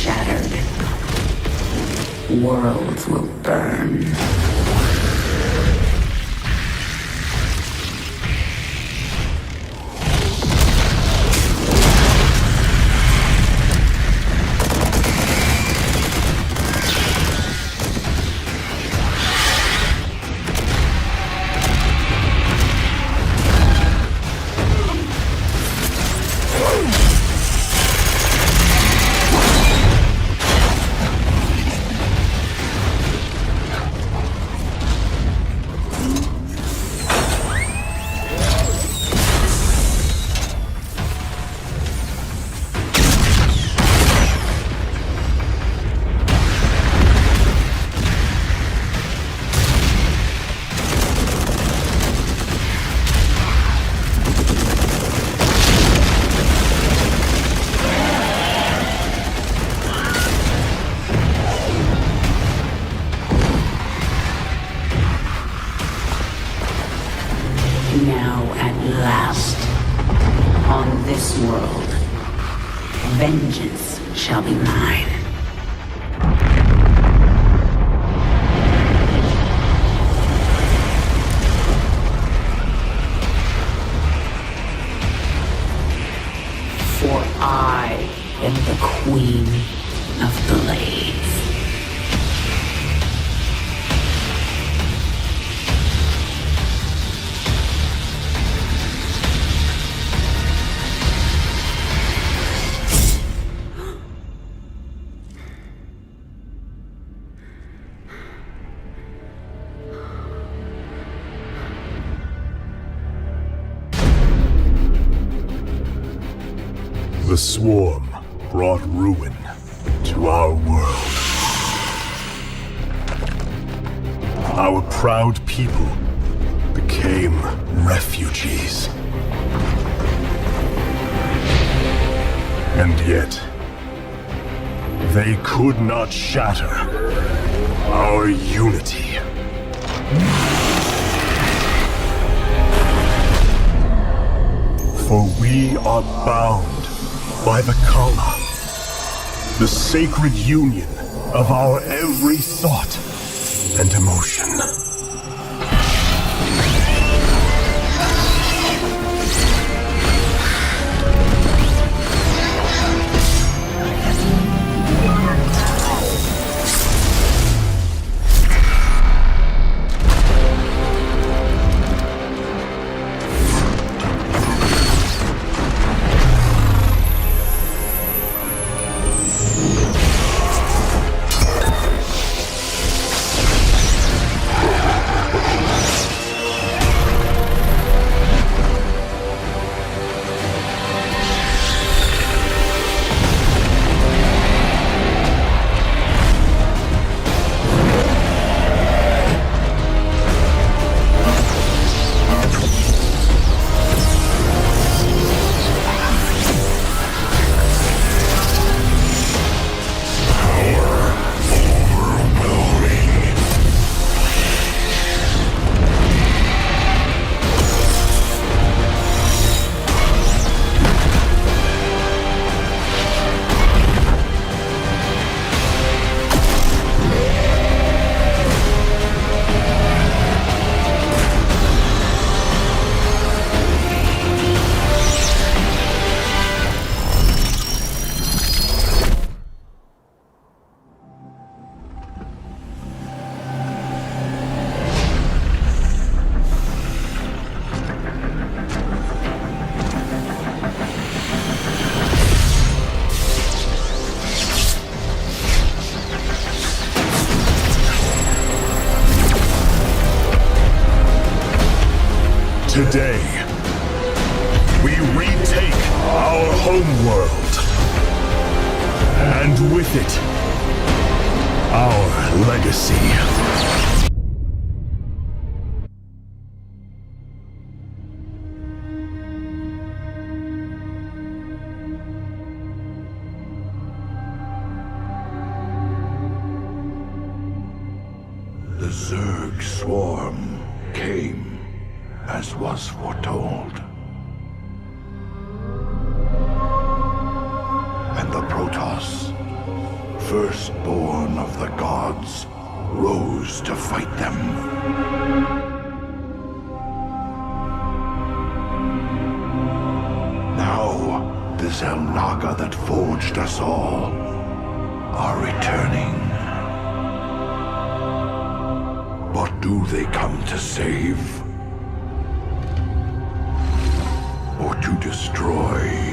shattered. Worlds will burn. Now at last, on this world, vengeance shall be mine. For I am the Queen of Blades. The swarm brought ruin to our world. Our proud people became refugees. And yet, they could not shatter our unity. For we are bound by the Kala, the sacred union of our every thought and emotion. Today, we retake our homeworld, and with it, our legacy. The Zerg swarm came as was foretold. And the Protoss firstborn of the gods rose to fight them. Now, the Xel'Naga that forged us all are returning. But do they come to save? Or to destroy?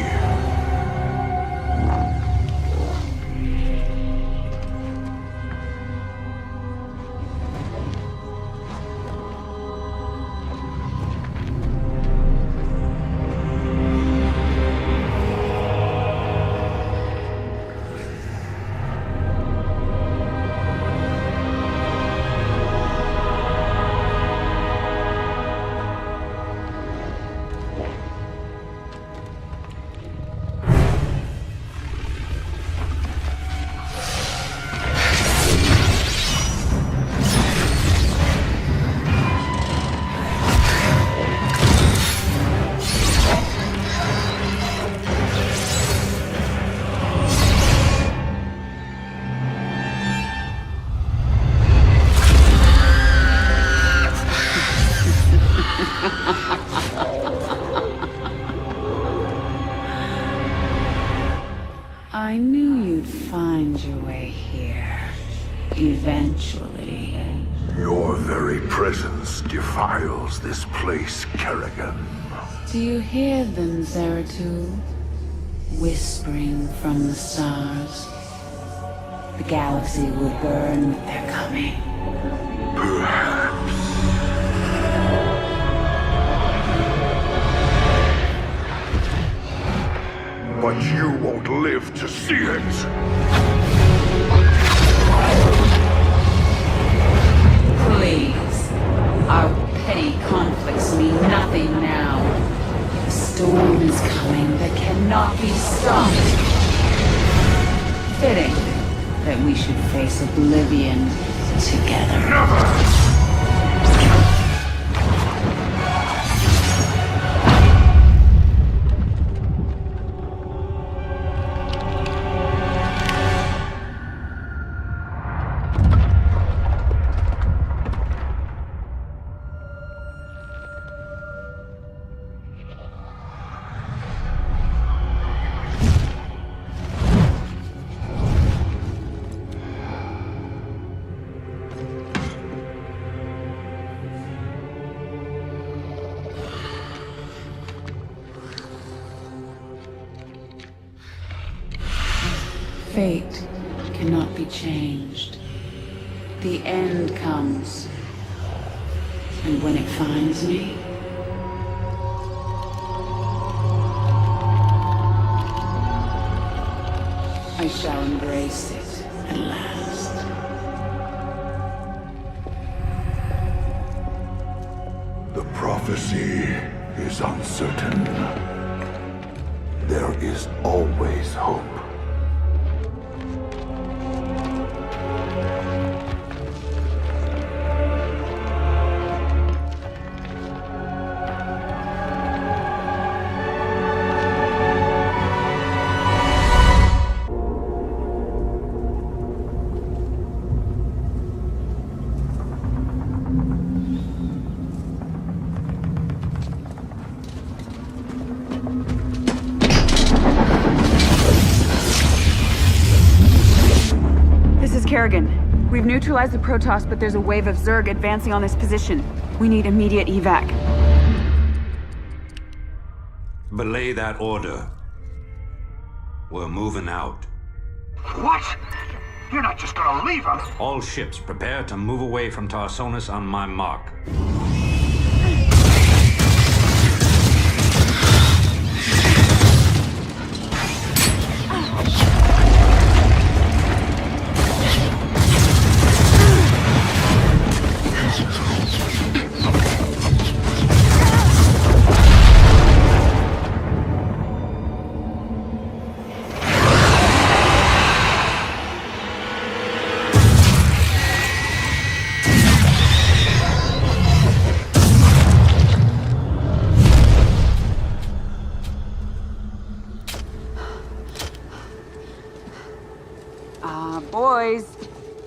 I knew you'd find your way here. Eventually. Your very presence defiles this place, Kerrigan. Do you hear them, Zeratul? Whispering from the stars. The galaxy will burn with their coming. Perhaps. But you won't live to see it! Please. Our petty conflicts mean nothing now. The storm is coming that cannot be stopped. Fitting that we should face oblivion together. Never! Fate cannot be changed. The end comes. And when it finds me, I shall embrace it at last. The prophecy is uncertain. There is always hope. Kerrigan, we've neutralized the Protoss, but there's a wave of Zerg advancing on this position. We need immediate evac. Belay that order. We're moving out. What? You're not just gonna leave us! All ships prepare to move away from Tarsonis on my mark. boys.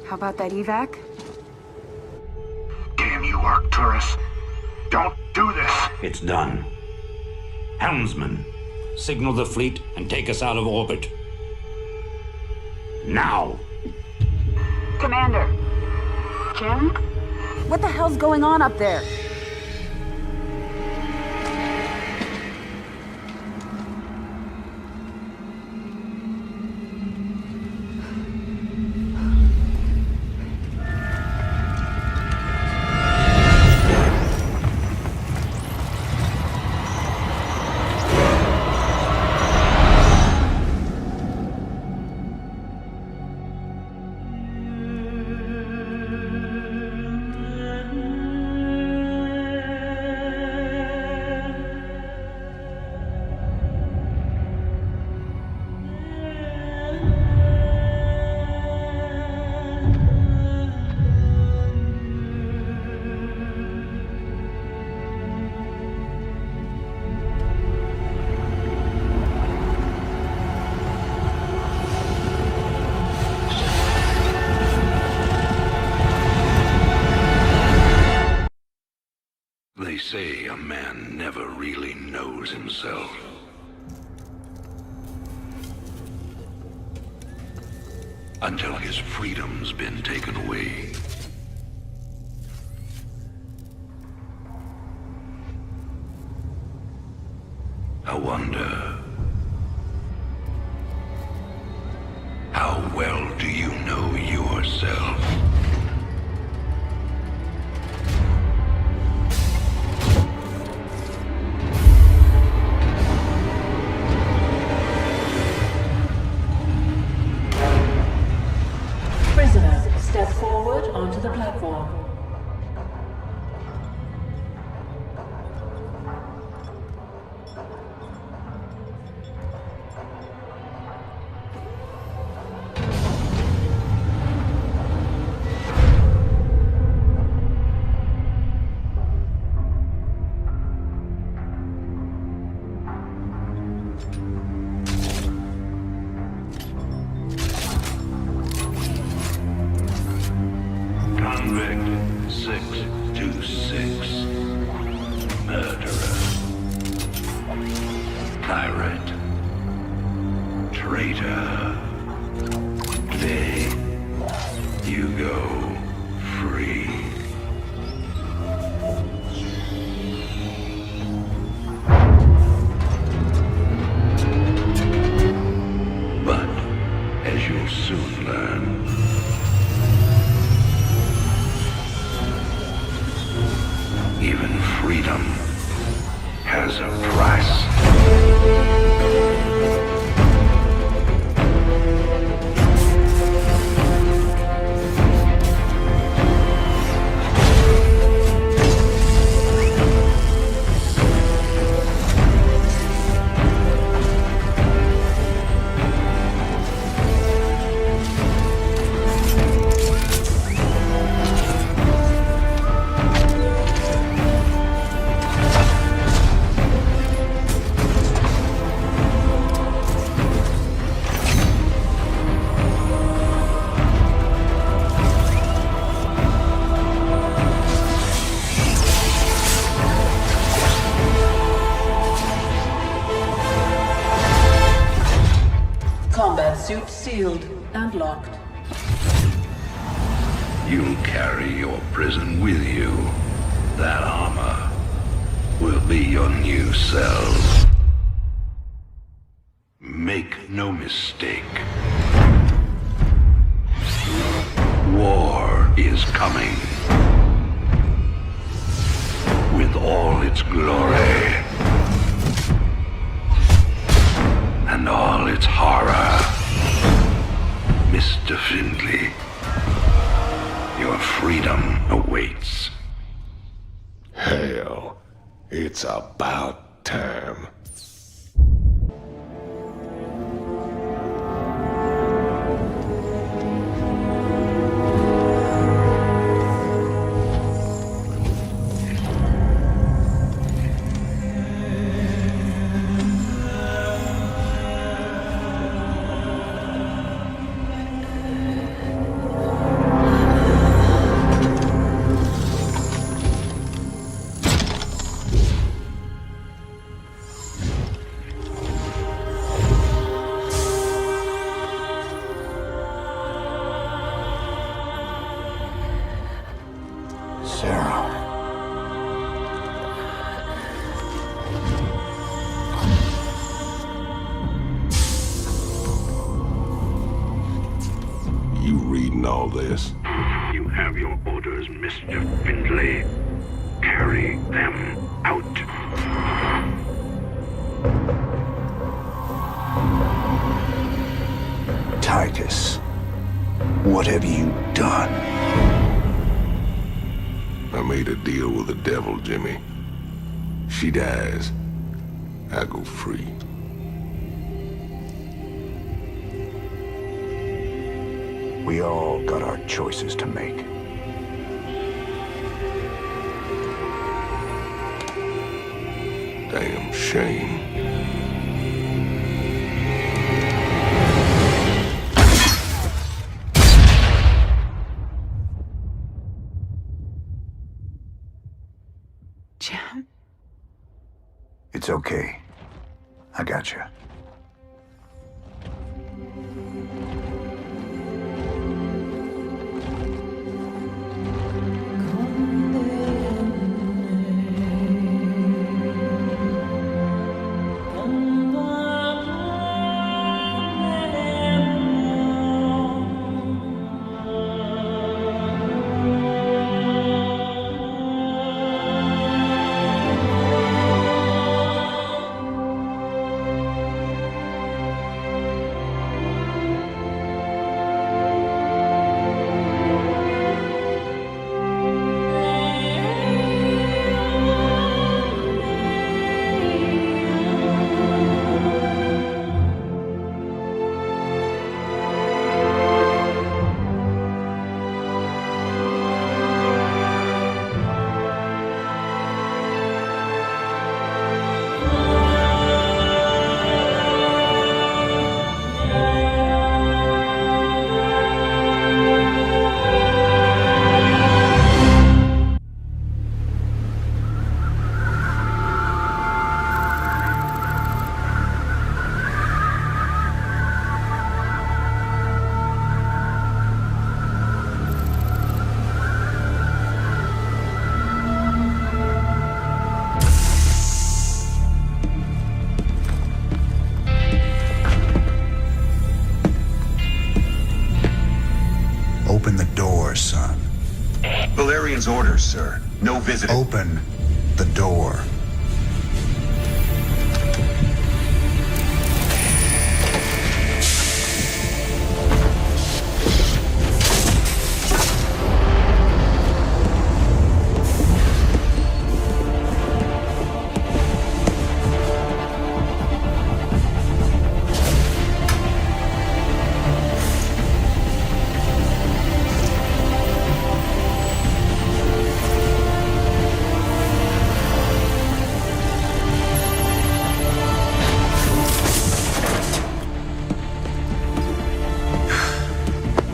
How about that evac? Damn you, Arcturus. Don't do this. It's done. Helmsman, signal the fleet and take us out of orbit. Now! Commander. Jim? What the hell's going on up there? They say a man never really knows himself. Until his freedom's been taken away. I wonder, how well do you know yourself? Step forward onto the platform. Convict 626. Murderer. Pirate. Traitor. Today, you go free. But, as you'll soon learn, even freedom has a price. Combat suit sealed and locked. You'll carry your prison with you. That armor will be your new cell. Make no mistake. War is coming. With all its glory. And all its horror. Mr. Findley, your freedom awaits. Hell, it's about time. in all this? You have your orders, Mr. Findlay. Carry them out. Titus, what have you done? I made a deal with the devil, Jimmy. She dies, I go free. We all got our choices to make. Damn shame. Jim? It's okay. I got you. Open the door, son. Valerian's orders, sir. No visitor. Open the door.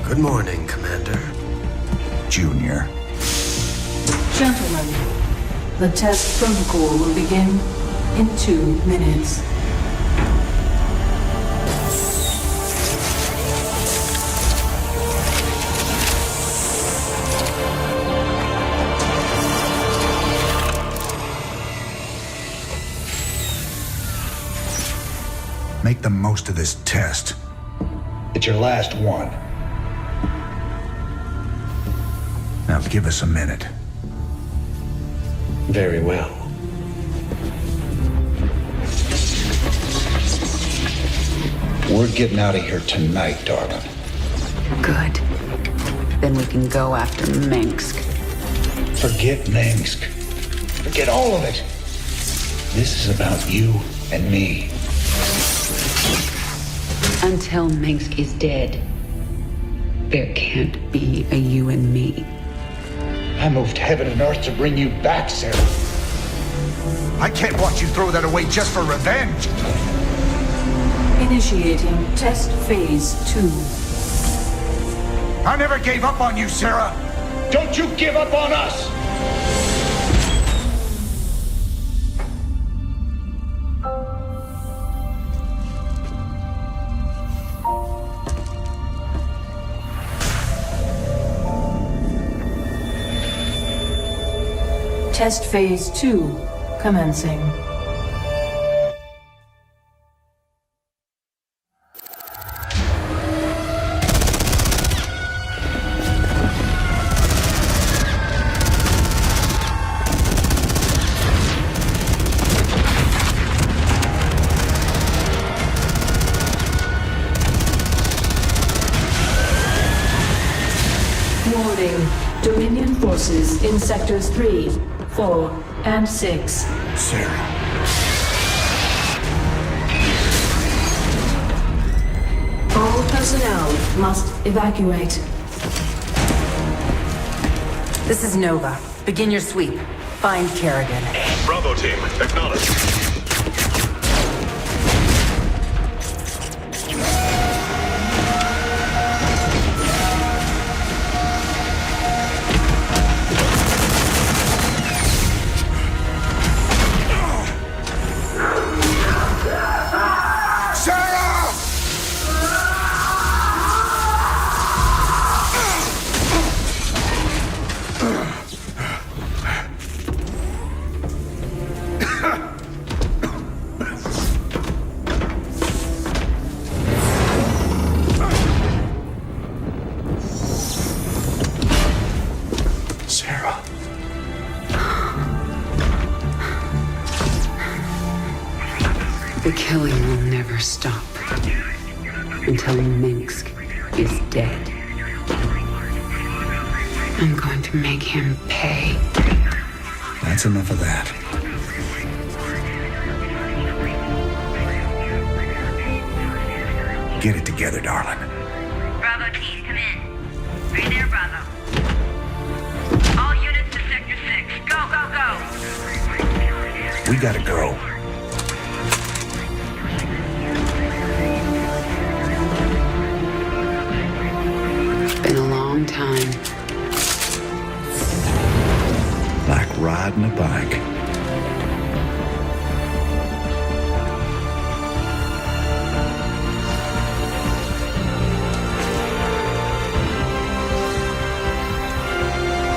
Good morning, Commander. Junior. Gentlemen, the test protocol will begin in 2 minutes. Make the most of this test. It's your last one. Now give us a minute. Very well. We're getting out of here tonight, darling. Good. Then we can go after Minsk. Forget Minsk. Forget all of it. This is about you and me. Until Minsk is dead, there can't be a you and me. I moved heaven and earth to bring you back, Sarah. I can't watch you throw that away just for revenge. Initiating test phase 2. I never gave up on you, Sarah. Don't you give up on us. Test phase 2 commencing. forces in sectors 3, 4, and 6. Sarah. All personnel must evacuate. This is Nova. Begin your sweep. Find Kerrigan. Bravo team, acknowledge. The killing will never stop until Minsk is dead. I'm going to make him pay. That's enough of that. Get it together, darling. Bravo team, come in. Right there, Bravo. All units to Sector 6. Go, go, go! We gotta go. Been a long time. Like riding a bike.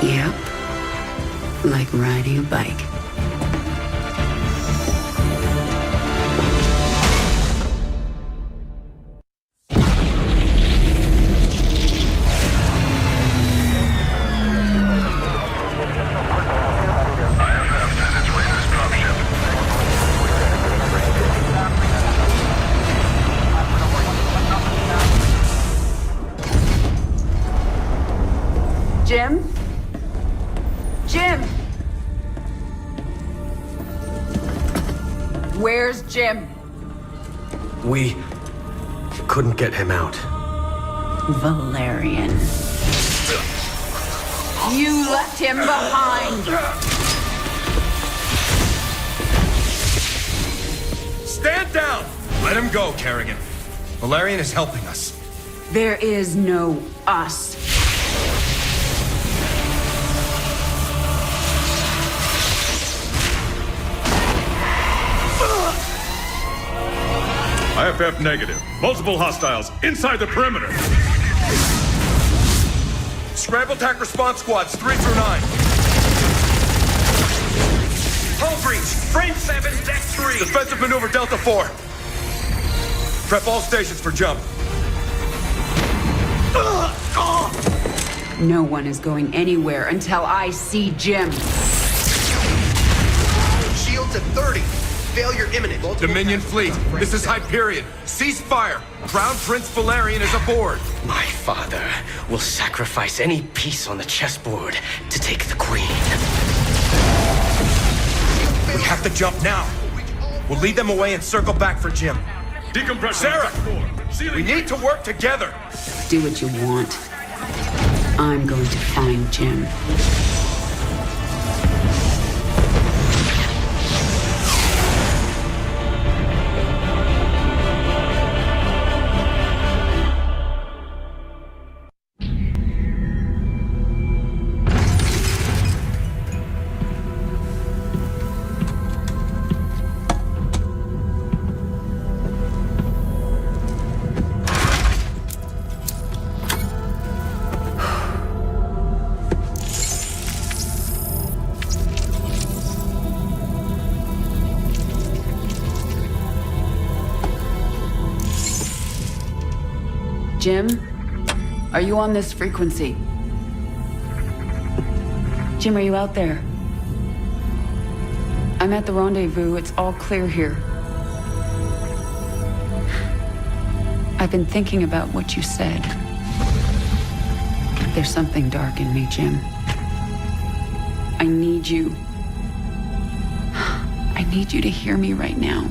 Yep. Like riding a bike. Jim? Jim! Where's Jim? We couldn't get him out. Valerian. You left him behind! Stand down! Let him go, Kerrigan. Valerian is helping us. There is no us. IFF negative. Multiple hostiles inside the perimeter. Scramble attack response squads 3 through 9. Hull breach. Frame 7, deck 3. Defensive maneuver Delta 4. Prep all stations for jump. No one is going anywhere until I see Jim. Shields at 30. Failure imminent. Dominion fleet, this is Hyperion. Cease fire. Crown Prince Valerian is aboard. My father will sacrifice any piece on the chessboard to take the queen. We have to jump now. We'll lead them away and circle back for Jim. Decompression. Sarah, we need to work together. Do what you want. I'm going to find Jim. Jim, are you on this frequency? Jim, are you out there? I'm at the rendezvous. It's all clear here. I've been thinking about what you said. There's something dark in me, Jim. I need you. I need you to hear me right now.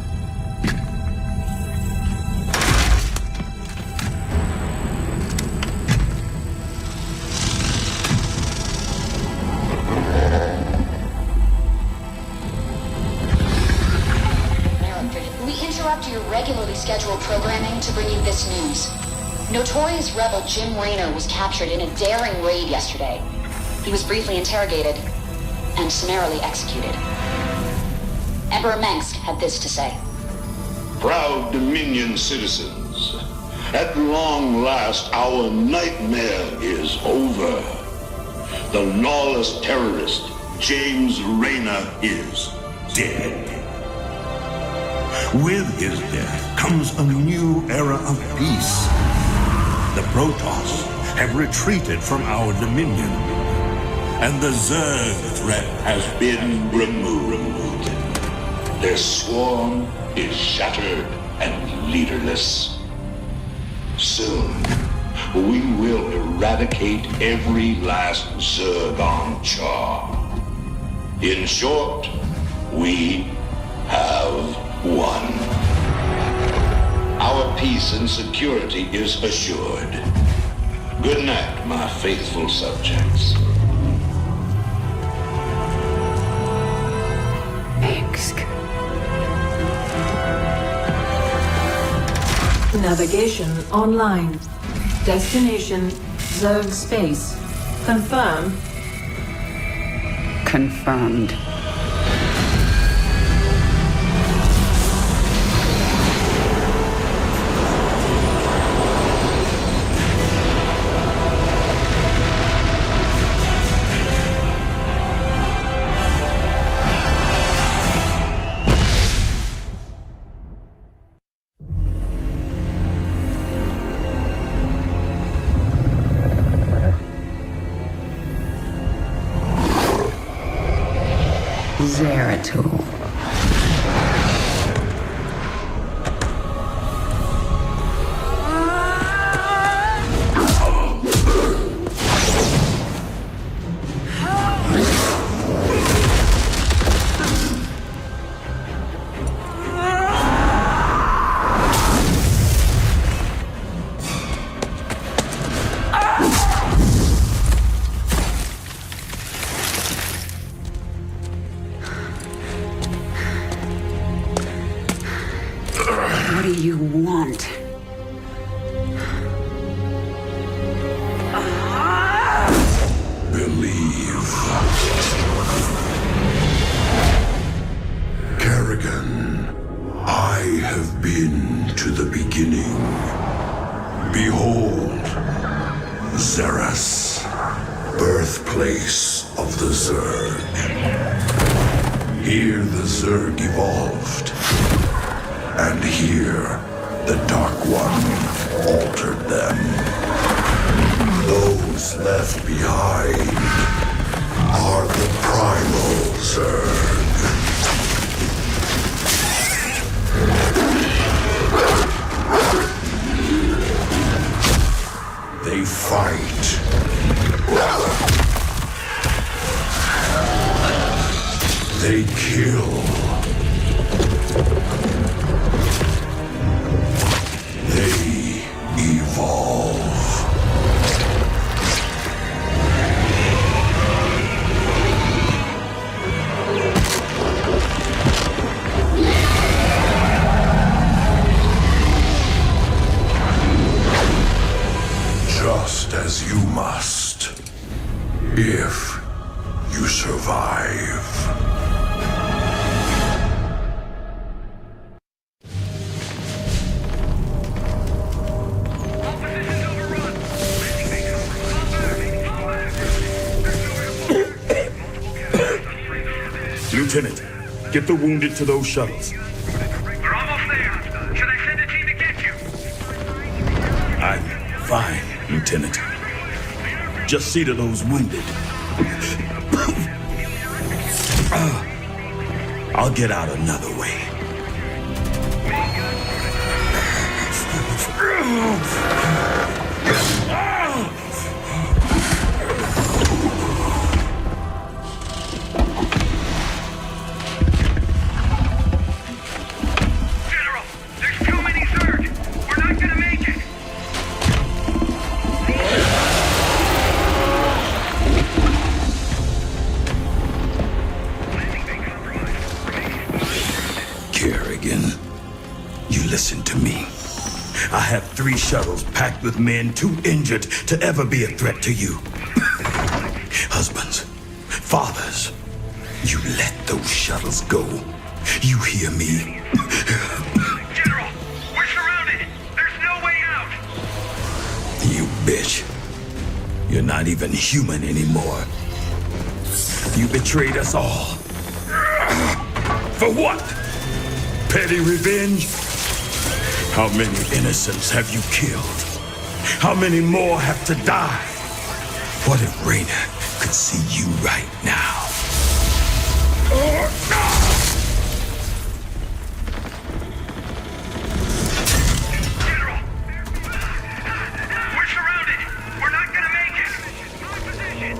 Your regularly scheduled programming to bring you this news. Notorious rebel Jim Raynor was captured in a daring raid yesterday. He was briefly interrogated and summarily executed. Emperor Mengsk had this to say. Proud Dominion citizens, at long last our nightmare is over. The lawless terrorist James Raynor is dead. With his death comes a new era of peace. The Protoss have retreated from our dominion, and the Zerg threat has been removed. Their swarm is shattered and leaderless. Soon, we will eradicate every last Zerg on Char. In short, we have won. Our peace and security is assured. Good night, my faithful subjects. Mengsk. Navigation online. Destination Zerg space. Confirm. Confirmed. Zeratul. What do you want? Believe. Kerrigan, I have been to the beginning. Behold, Xeras, birthplace of the Zerg. Here the Zerg evolved. And here, the Dark One altered them. Those left behind are the primal Zerg. They fight. They kill. They evolve. Just as you must, if you survive. Lieutenant, get the wounded to those shuttles. We're almost there. Should I send a team to get you? I'm fine, Lieutenant. Just see to those wounded. I'll get out another way. listen to me. I have 3 shuttles packed with men too injured to ever be a threat to you. Husbands, fathers, you let those shuttles go. You hear me? General, we're surrounded. There's no way out. You bitch. You're not even human anymore. You betrayed us all. For what? Petty revenge? How many innocents have you killed? How many more have to die? What if Raynor could see you right now? General, we're surrounded. We're not gonna make it. Position.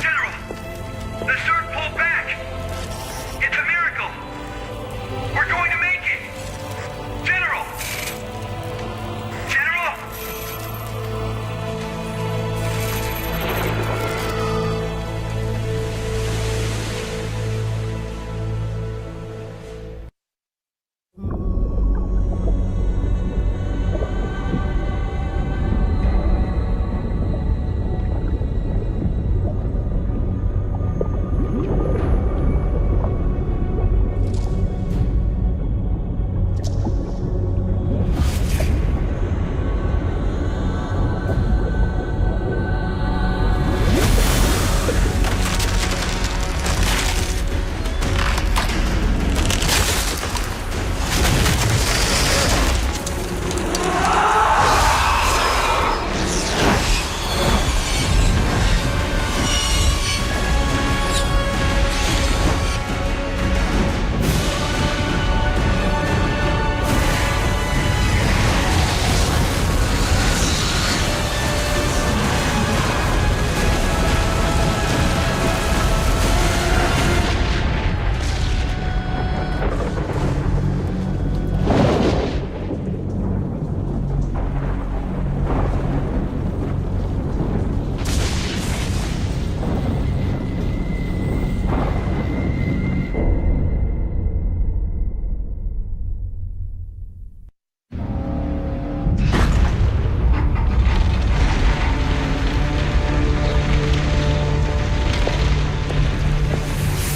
General, the Zerg pulled back. It's a miracle. We're going to make it. General! General!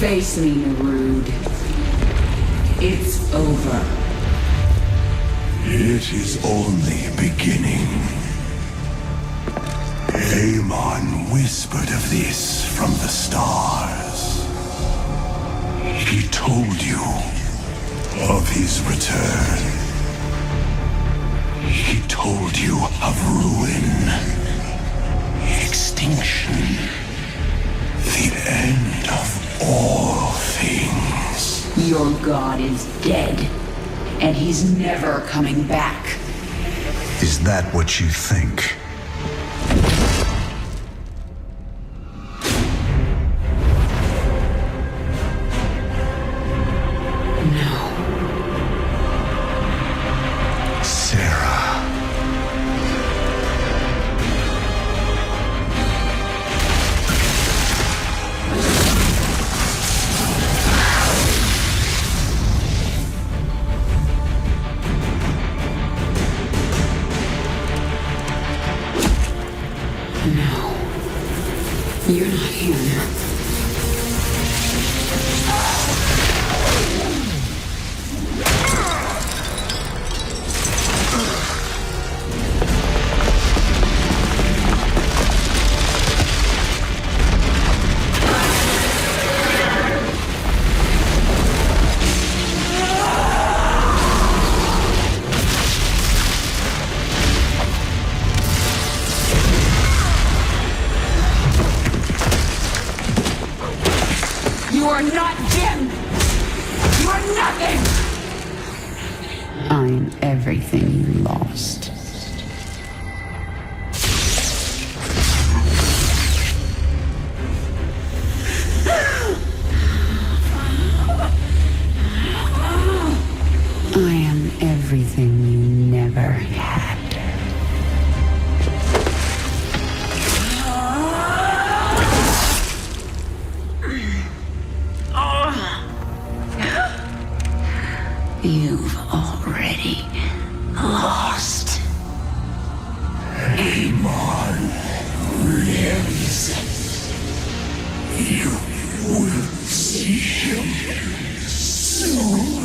Face me, Rude. It's over. It is only beginning. Amon whispered of this from the stars. He told you of his return. He told you of ruin, extinction, the end of all things. Your god is dead, and he's never coming back. Is that what you think? You're not him. You are not Jim! You are nothing! I'm everything you lost. I am everything you never had. Amon lives. You will see him soon.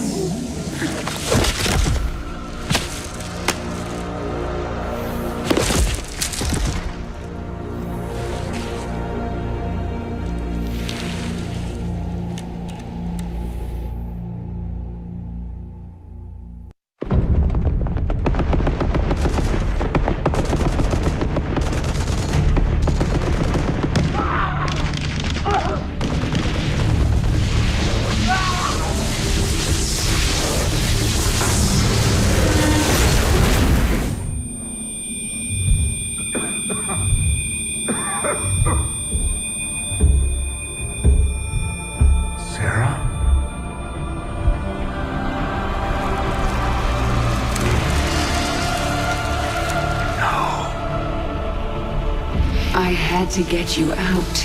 I had to get you out.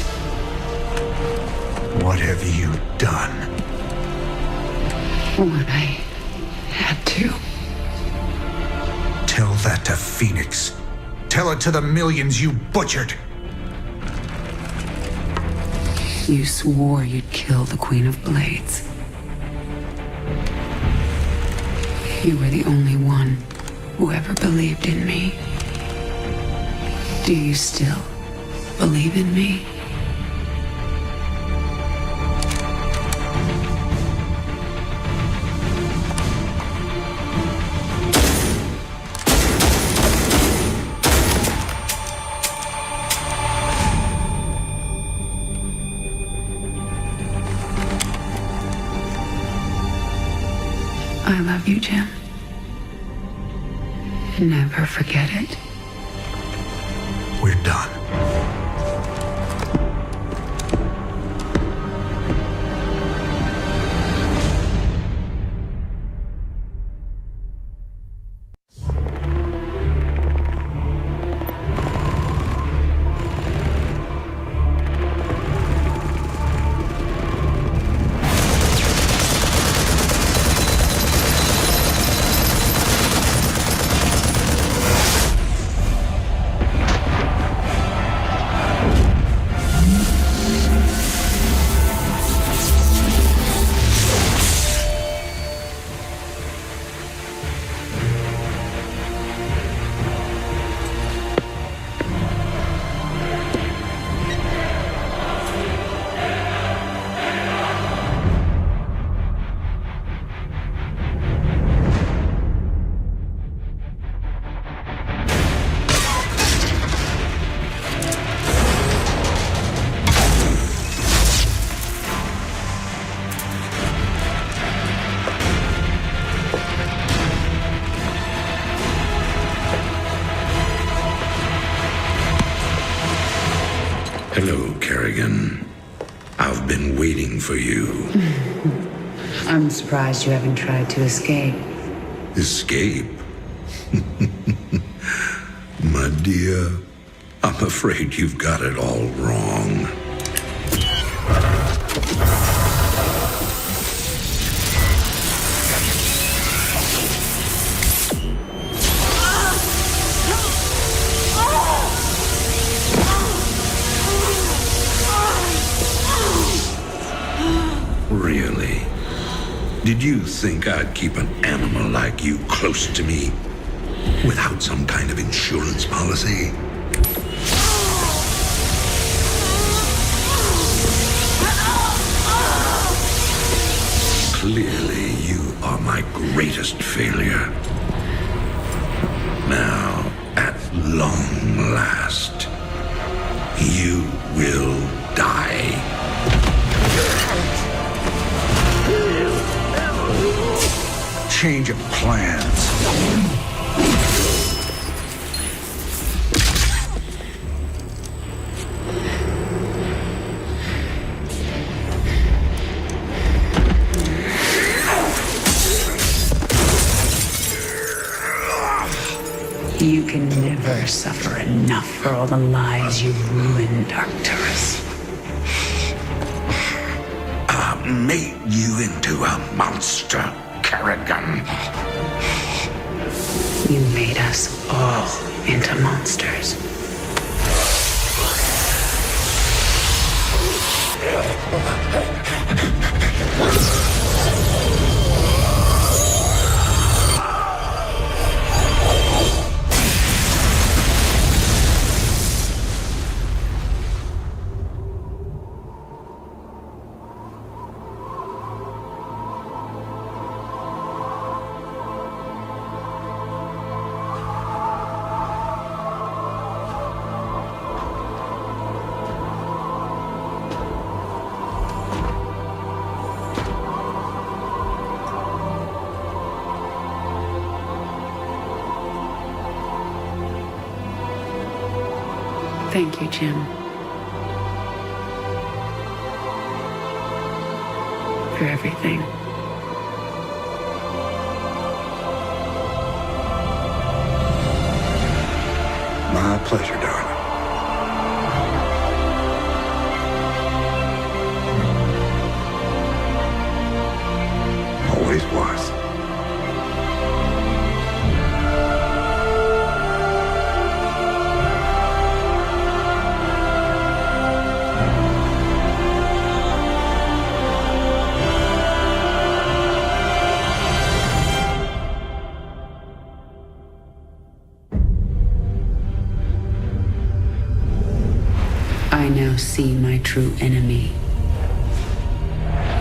What have you done? What I had to. Tell that to Phoenix. Tell it to the millions you butchered. You swore you'd kill the Queen of Blades. You were the only one who ever believed in me. Do you still believe in me? I love you, Jim. Never forget it. We're done. Hello, Kerrigan. I've been waiting for you. I'm surprised you haven't tried to escape. Escape? My dear, I'm afraid you've got it all wrong. Really? Did you think I'd keep an animal like you close to me without some kind of insurance policy? Clearly, you are my greatest failure. Now, at long last, you will die. Change of plans. You can never suffer enough for all the lives you ruined, Arcturus. I made you into a monster, Kerrigan. You made us all into monsters. Thank you, Jim. For everything. My pleasure, darling. Always was. I now see my true enemy.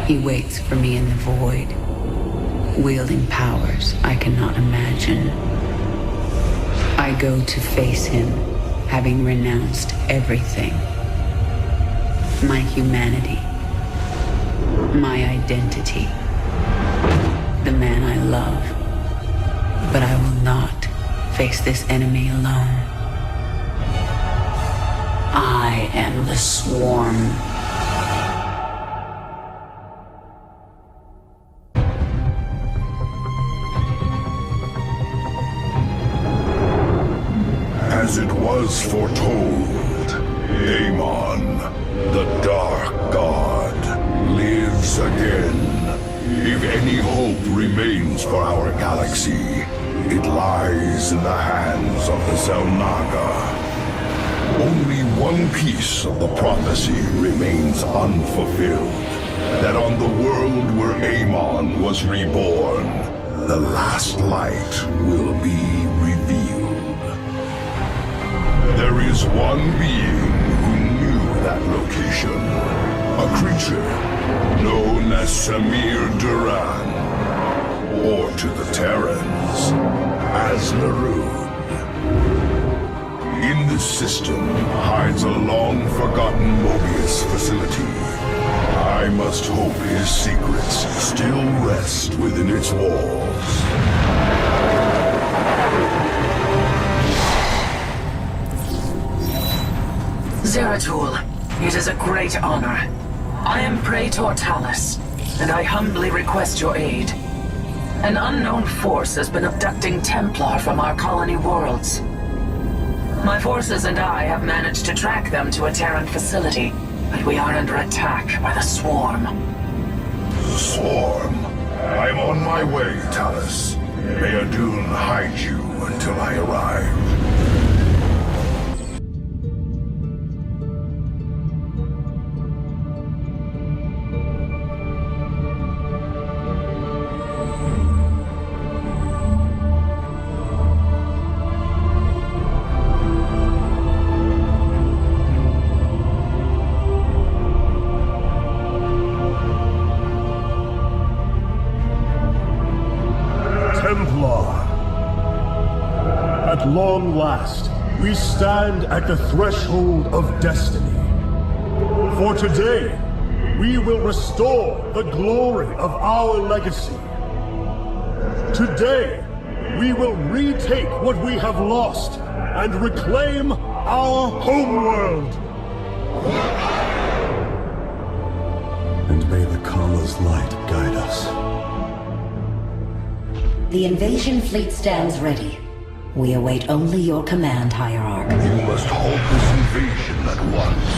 He waits for me in the void, wielding powers I cannot imagine. I go to face him, having renounced everything. My humanity, my identity, the man I love. But I will not face this enemy alone. I am the Swarm. As it was foretold, Amon, the Dark God, lives again. If any hope remains for our galaxy, it lies in the hands of the Zelnaga. Only one piece of the prophecy remains unfulfilled. That on the world where Amon was reborn, the last light will be revealed. There is one being who knew that location. A creature known as Samir Duran, or to the Terrans, as Naroon. In this system hides a long-forgotten Mobius facility. I must hope his secrets still rest within its walls. Zeratul, it is a great honor. I am Praetor Talis, and I humbly request your aid. An unknown force has been abducting Templar from our colony worlds. My forces and I have managed to track them to a Terran facility, but we are under attack by the Swarm. Swarm? I'm on my way, Talis. May Adun hide you until I arrive. At long last, we stand at the threshold of destiny. For today, we will restore the glory of our legacy. Today, we will retake what we have lost and reclaim our homeworld. And may the Kala's light guide us. The invasion fleet stands ready. We await only your command, Hierarch. You must halt this invasion at once.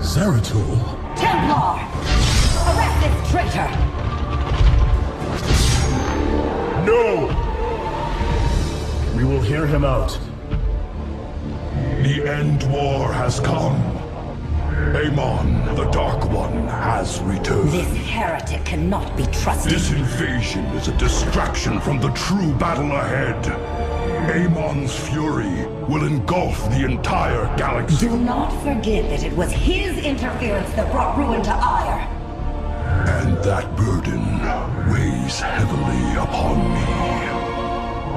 Zeratul? Templar! Arrest this traitor! No! We will hear him out. The end war has come. Amon, the Dark One, has returned. This heretic cannot be trusted. This invasion is a distraction from the true battle ahead. Amon's fury will engulf the entire galaxy. Do not forget that it was his interference that brought ruin to Ire. And that burden weighs heavily upon me.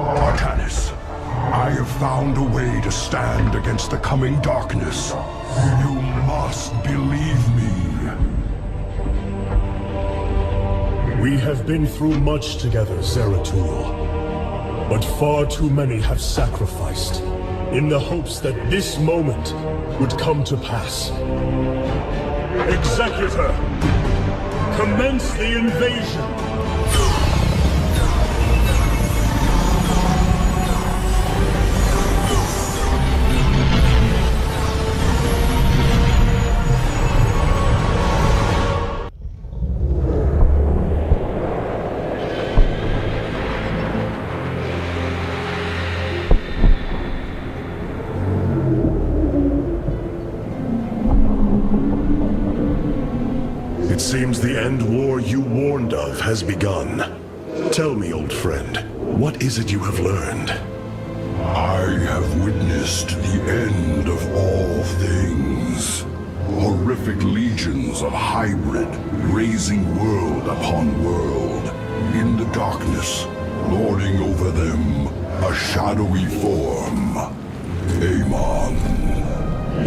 Artanis, I have found a way to stand against the coming darkness. You must believe me. We have been through much together, Zeratul. But far too many have sacrificed, in the hopes that this moment would come to pass. Executor, commence the invasion! Seems the end war you warned of has begun. Tell me, old friend, what is it you have learned? I have witnessed the end of all things. Horrific legions of hybrid, raising world upon world. In the darkness, lording over them, a shadowy form. Amon.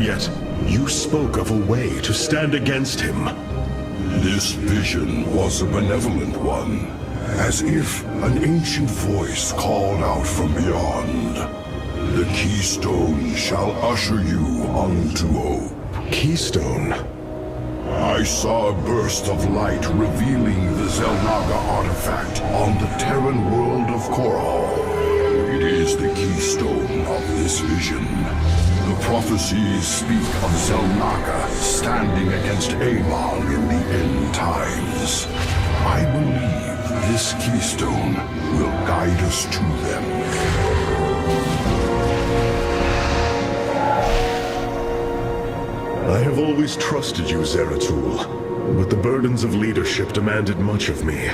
Yet, you spoke of a way to stand against him. This vision was a benevolent one, as if an ancient voice called out from beyond. The keystone shall usher you unto hope. Keystone? I saw a burst of light revealing the Zelnaga artifact on the Terran world of Korhal. It is the keystone of this vision. The prophecies speak of Zelnaga standing against Amon in the end times. I believe this keystone will guide us to them. I have always trusted you, Zeratul, but the burdens of leadership demanded much of me.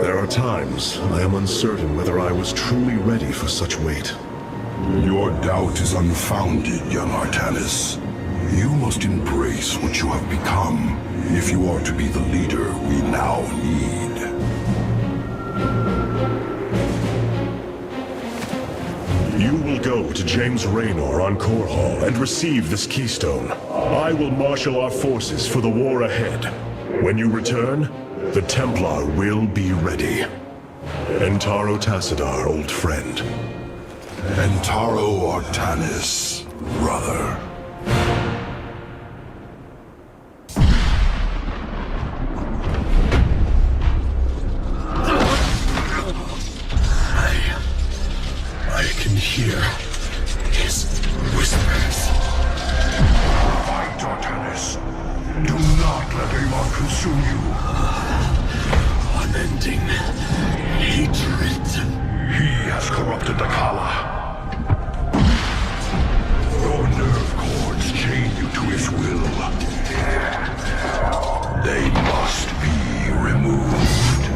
There are times I am uncertain whether I was truly ready for such weight. Your doubt is unfounded, young Artanis. You must embrace what you have become, if you are to be the leader we now need. You will go to James Raynor on Korhal and receive this keystone. I will marshal our forces for the war ahead. When you return, the Templar will be ready. Entaro Tassadar, old friend. Entaro Artanis, brother. I can hear his whispers. Fight, Artanis. Do not let Amon consume you. Unending hatred. He has corrupted the Kala. Your nerve cords chain you to his will. They must be removed.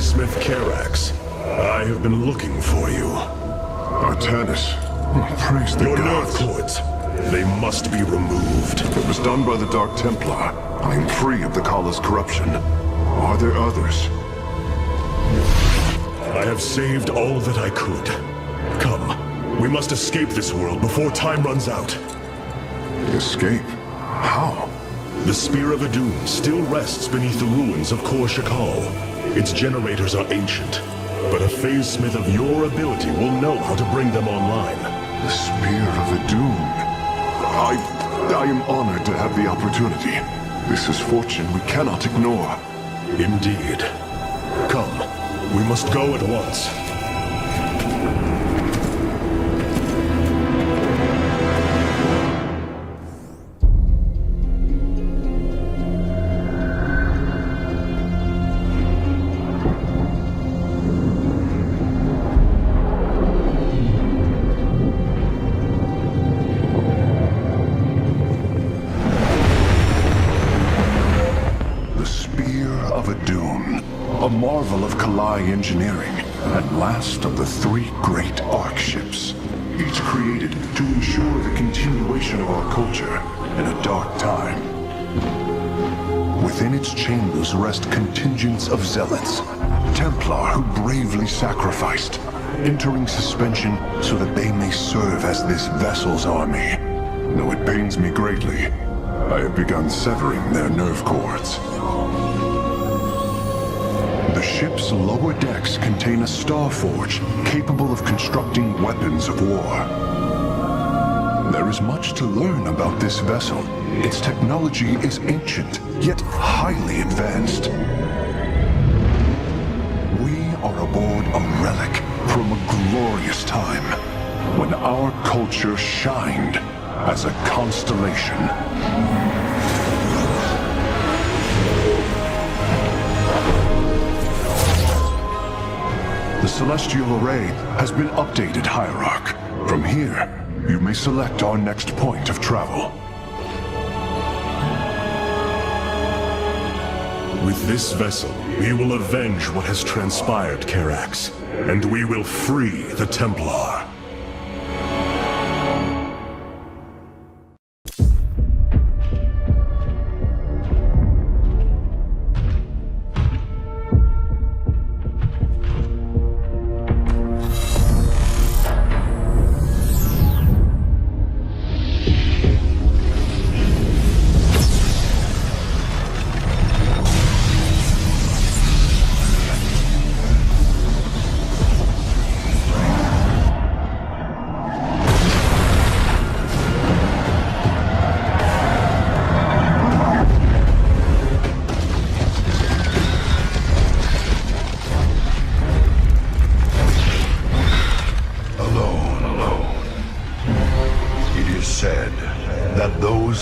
Phasesmith Karax. I have been looking for you. Artanis. Praise the Your gods. nerve cords. They must be removed. It was done by the Dark Templar. I am free of the Kala's corruption. Are there others? I have saved all that I could. Come, we must escape this world before time runs out. Escape? How? The Spear of Adun still rests beneath the ruins of Kor Shakal. Its generators are ancient, but a phasesmith of your ability will know how to bring them online. The Spear of Adun. I am honored to have the opportunity. This is fortune we cannot ignore. Indeed. Come, we must go at once. Engineering, and last of the 3 great Ark ships, each created to ensure the continuation of our culture in a dark time. Within its chambers rest contingents of zealots, Templar who bravely sacrificed, entering suspension so that they may serve as this vessel's army. Though it pains me greatly, I have begun severing their nerve cords. The ship's lower decks contain a star forge capable of constructing weapons of war. There is much to learn about this vessel. Its technology is ancient, yet highly advanced. We are aboard a relic from a glorious time, when our culture shined as a constellation. The Celestial Array has been updated, Hierarch. From here, you may select our next point of travel. With this vessel, we will avenge what has transpired, Karax, and we will free the Templar.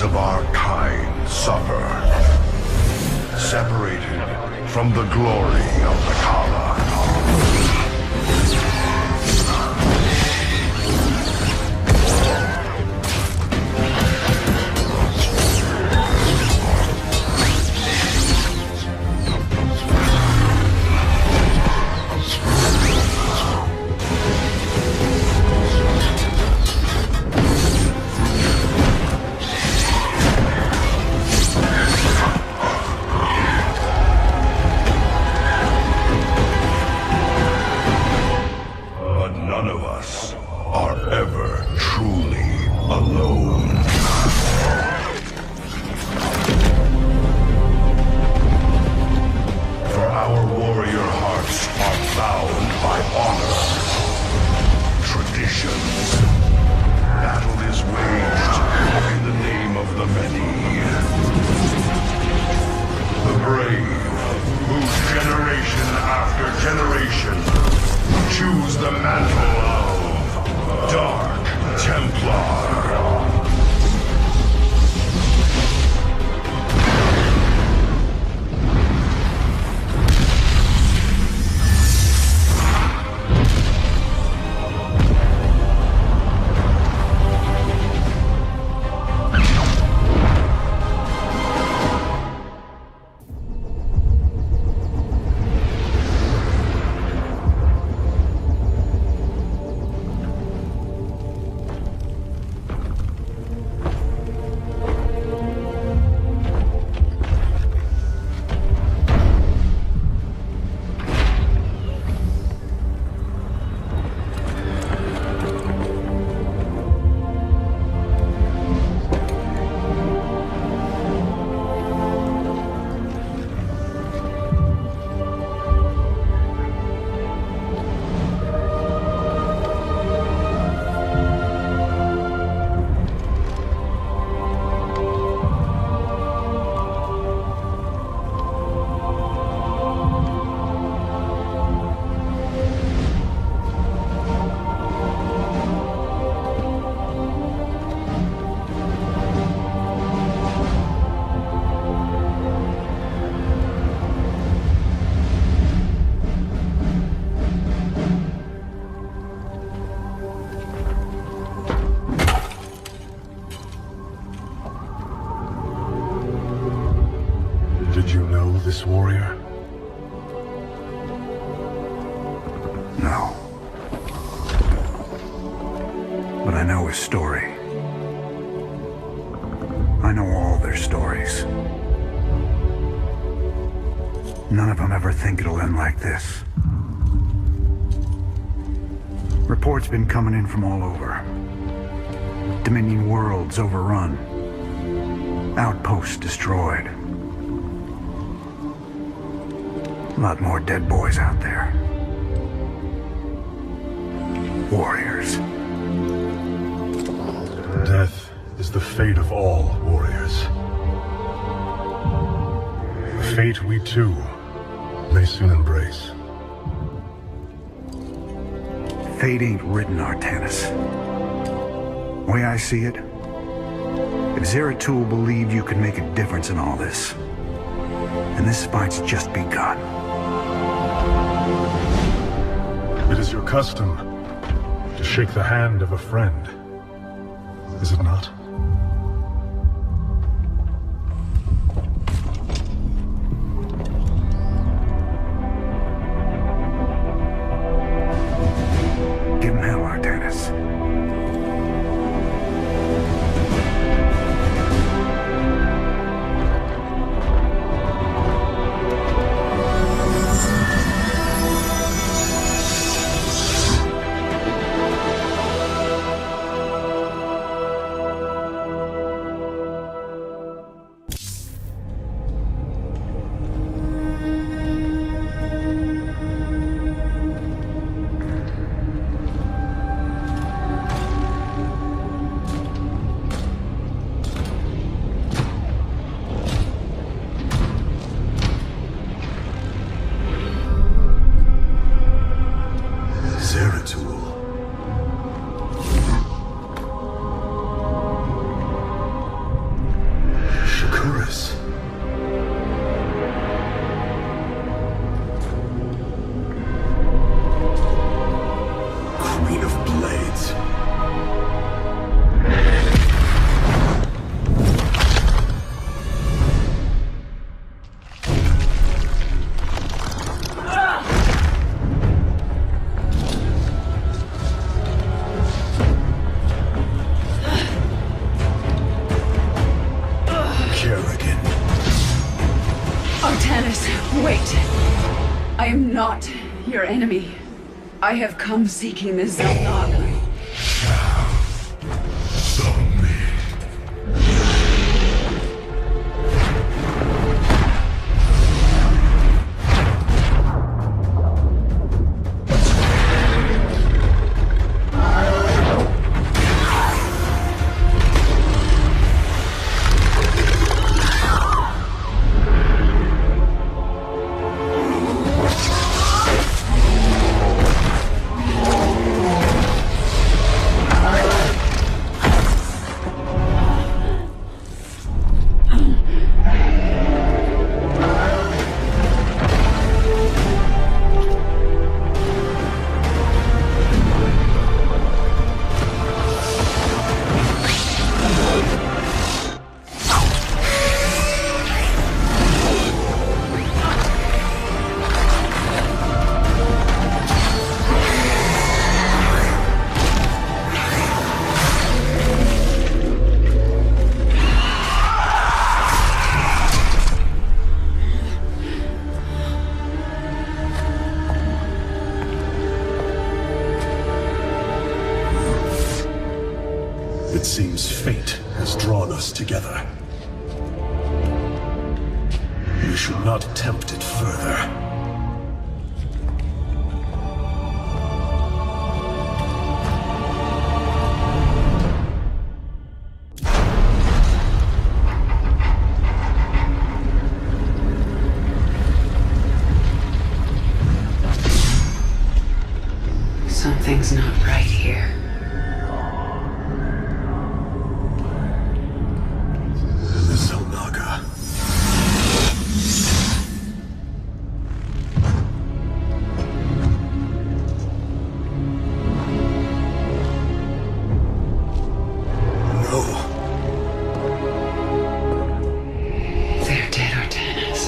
Of our kind suffer, separated from the glory of the Kala. this warrior? No. But I know his story. I know all their stories. None of them ever think it'll end like this. Reports been coming in from all over. Dominion worlds overrun. Outposts destroyed. A lot more dead boys out there. Warriors. Death is the fate of all warriors. A fate we too may soon embrace. Fate ain't written, Artanis. Way I see it, if Zeratul believed you could make a difference in all this, and this fight's just begun. It is your custom to shake the hand of a friend, is it not? Give him hell, Artanis. Queen of Blades. Kerrigan. Artanis, wait. I am not your enemy. I have come seeking the Zelnog. It seems fate has drawn us together. We should not attempt it further. Something's not right here. The Zelnaga. No. They're dead, Artanis.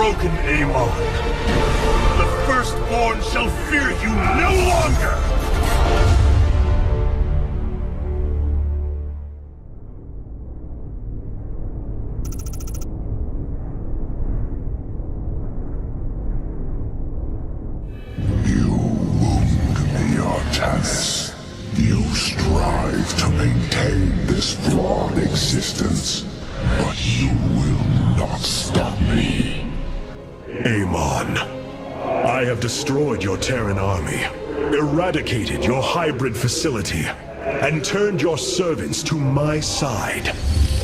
broken, Amon. The Firstborn shall fear you no longer! Artanis, you strive to maintain this flawed existence, but you will not stop me. Amon, I have destroyed your Terran army, eradicated your hybrid facility, and turned your servants to my side.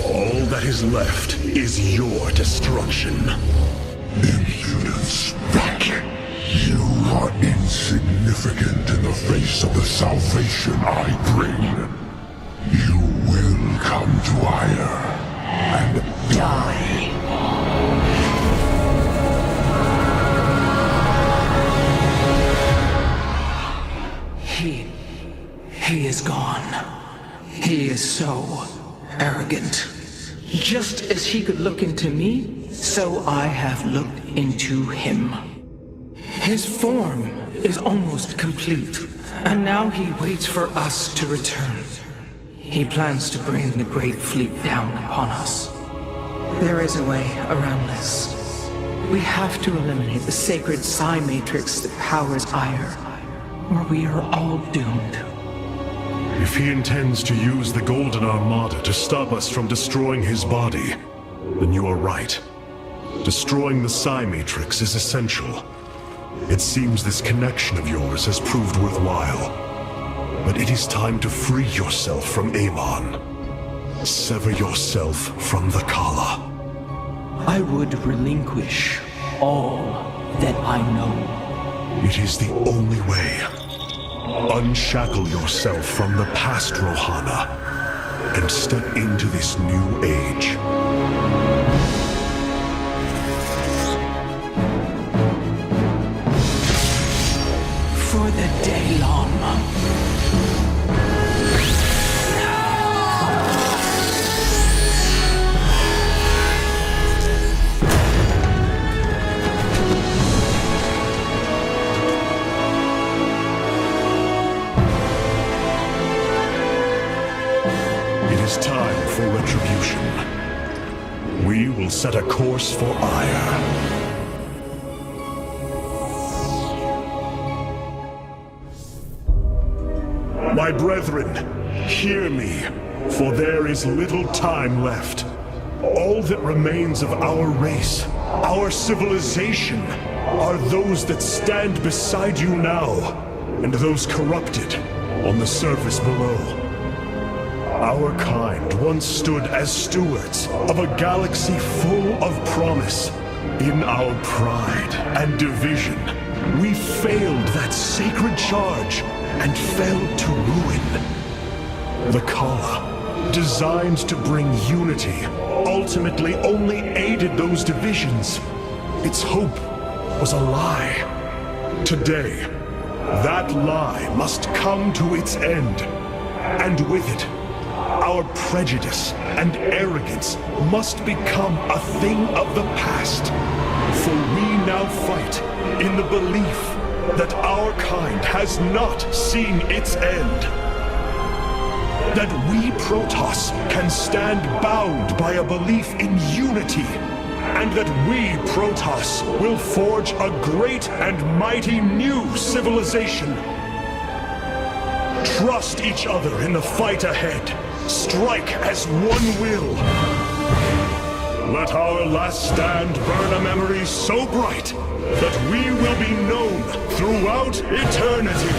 All that is left is your destruction. Impudence, back. You are insignificant in the face of the salvation I bring. You will come to Ire and die. He is gone. He is so arrogant. Just as he could look into me, so I have looked into him. His form is almost complete, and now he waits for us to return. He plans to bring the Great Fleet down upon us. There is a way around this. We have to eliminate the sacred psi matrix that powers Ire, or we are all doomed. If he intends to use the Golden Armada to stop us from destroying his body, then you are right. Destroying the psi matrix is essential. It seems this connection of yours has proved worthwhile. But it is time to free yourself from Amon. Sever yourself from the Kala. I would relinquish all that I know. It is the only way. Unshackle yourself from the past, Rohana, and step into this new age. For the Daylon. It is time for retribution. We will set a course for Ire. My brethren, hear me, for there is little time left. All that remains of our race, our civilization, are those that stand beside you now, and those corrupted on the surface below. Our kind once stood as stewards of a galaxy full of promise. In our pride and division, we failed that sacred charge and fell to ruin. The Kala, designed to bring unity, ultimately only aided those divisions. Its hope was a lie. Today, that lie must come to its end. And with it, our prejudice and arrogance must become a thing of the past. For we now fight in the belief that our kind has not seen its end. That we Protoss can stand bound by a belief in unity, and that we Protoss will forge a great and mighty new civilization. Trust each other in the fight ahead. Strike as one will. Let our last stand burn a memory so bright that we will be known throughout eternity.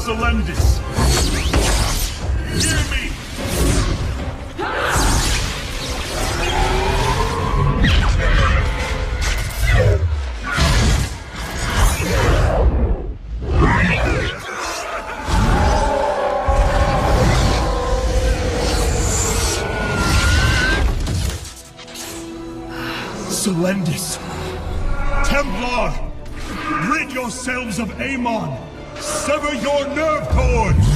Selendis! Hear me! Selendis! Templar! yourselves of Amon! Sever your nerve cords!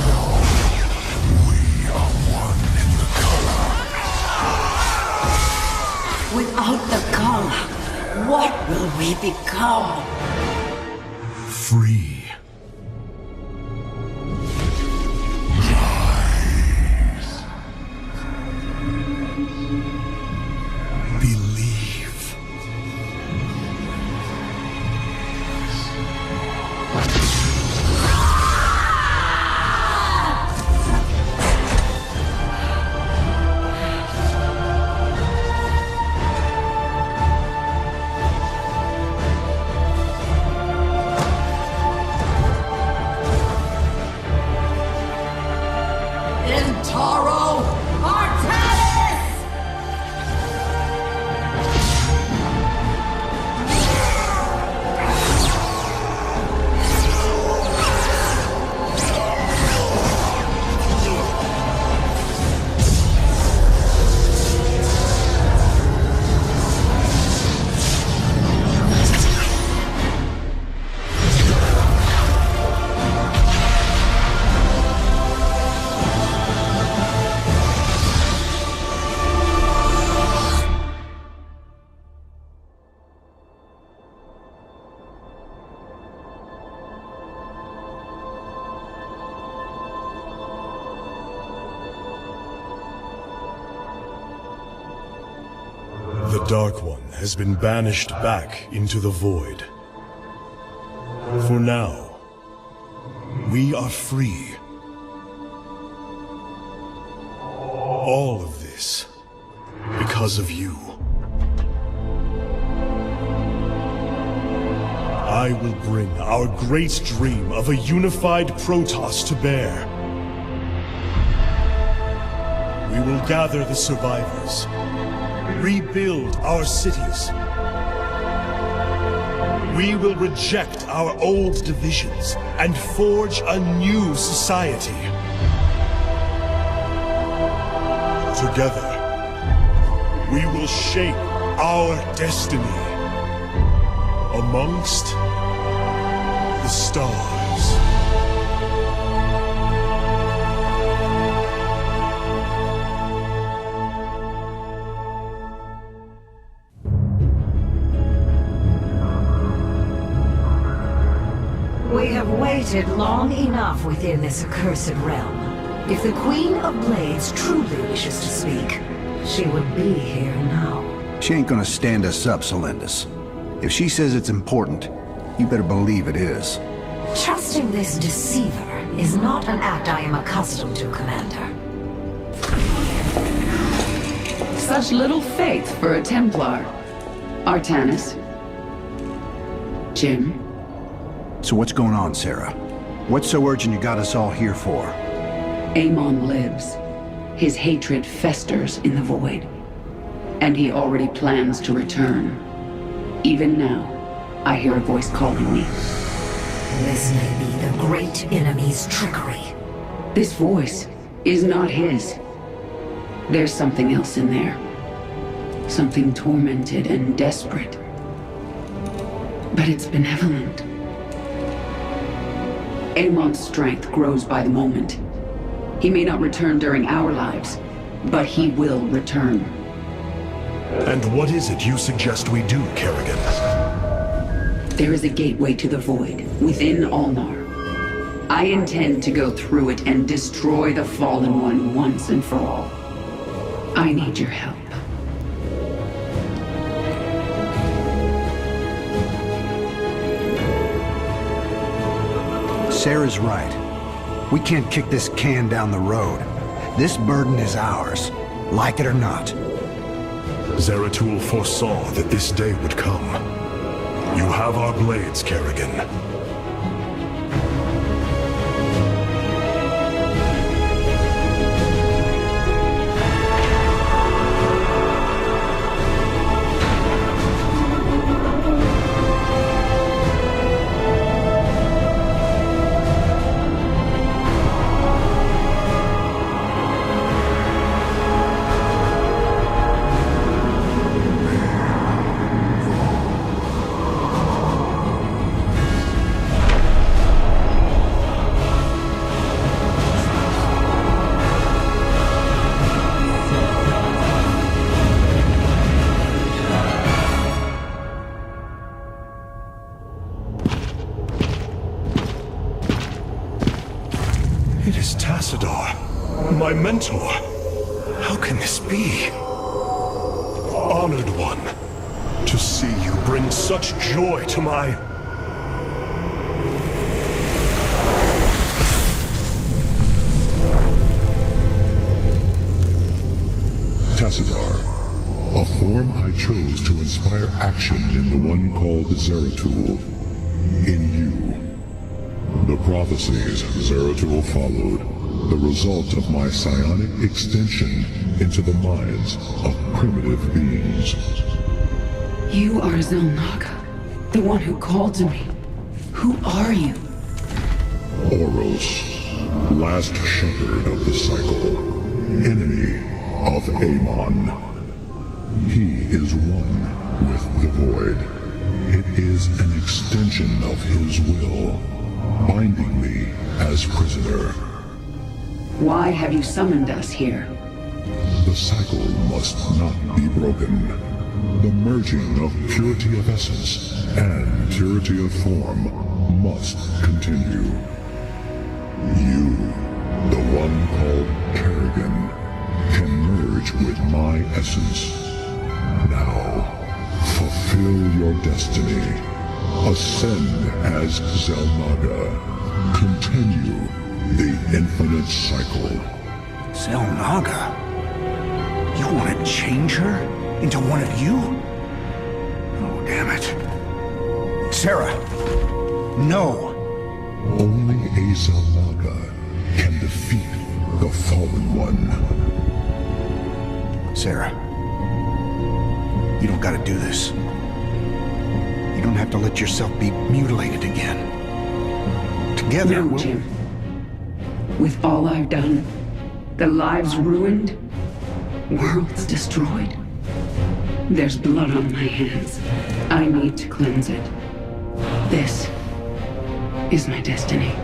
Without the collar, what will we become? Free. Believe. The Dark One has been banished back into the void. For now, we are free. All of this because of you. I will bring our great dream of a unified Protoss to bear. We will gather the survivors, rebuild our cities. We will reject our old divisions and forge a new society. Together, we will shape our destiny amongst the stars. We have waited long enough within this accursed realm. If the Queen of Blades truly wishes to speak, she would be here now. She ain't gonna stand us up, Solendis. If she says it's important, you better believe it is. Trusting this deceiver is not an act I am accustomed to, Commander. Such little faith for a Templar. Artanis. Jim. So what's going on, Sarah? What's so urgent you got us all here for? Amon lives. His hatred festers in the void. And he already plans to return. Even now, I hear a voice calling me. This may be the great enemy's trickery. This voice is not his. There's something else in there. Something tormented and desperate. But it's benevolent. Amon's strength grows by the moment. He may not return during our lives, but he will return. And what is it you suggest we do, Kerrigan? There is a gateway to the void, within Ulnar. I intend to go through it and destroy the Fallen One once and for all. I need your help. Sarah's right. We can't kick this can down the road. This burden is ours, like it or not. Zeratul foresaw that this day would come. You have our blades, Kerrigan. It is Tassadar, my mentor. How can this be? Honored one, to see you bring such joy to my... Tassadar, a form I chose to inspire action in the one called Zeratul. In you. The prophecies Zeratul followed, the result of my psionic extension into the minds of primitive beings. You are Zelnaga, the one who called to me. Who are you? Oros, last shepherd of the cycle, enemy of Amon. He is one with the void. It is an extension of his will, binding me as prisoner. Why have you summoned us here? The cycle must not be broken. The merging of purity of essence and purity of form must continue. You, the one called Kerrigan, can merge with my essence. Now, fulfill your destiny. Ascend as Zelnaga. Continue the infinite cycle. Zelnaga? You want to change her into one of you? Oh, damn it. Sarah! No! Only a Zelnaga can defeat the Fallen One. Sarah. You don't gotta do this. You don't have to let yourself be mutilated again. Together, No, Jim. With all I've done, the lives ruined, worlds destroyed, there's blood on my hands. I need to cleanse it. This is my destiny.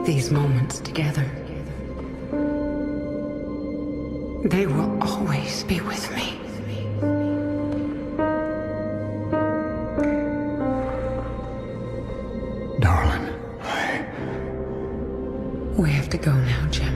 These moments together, they will always be with me. Darling. We have to go now, Jim.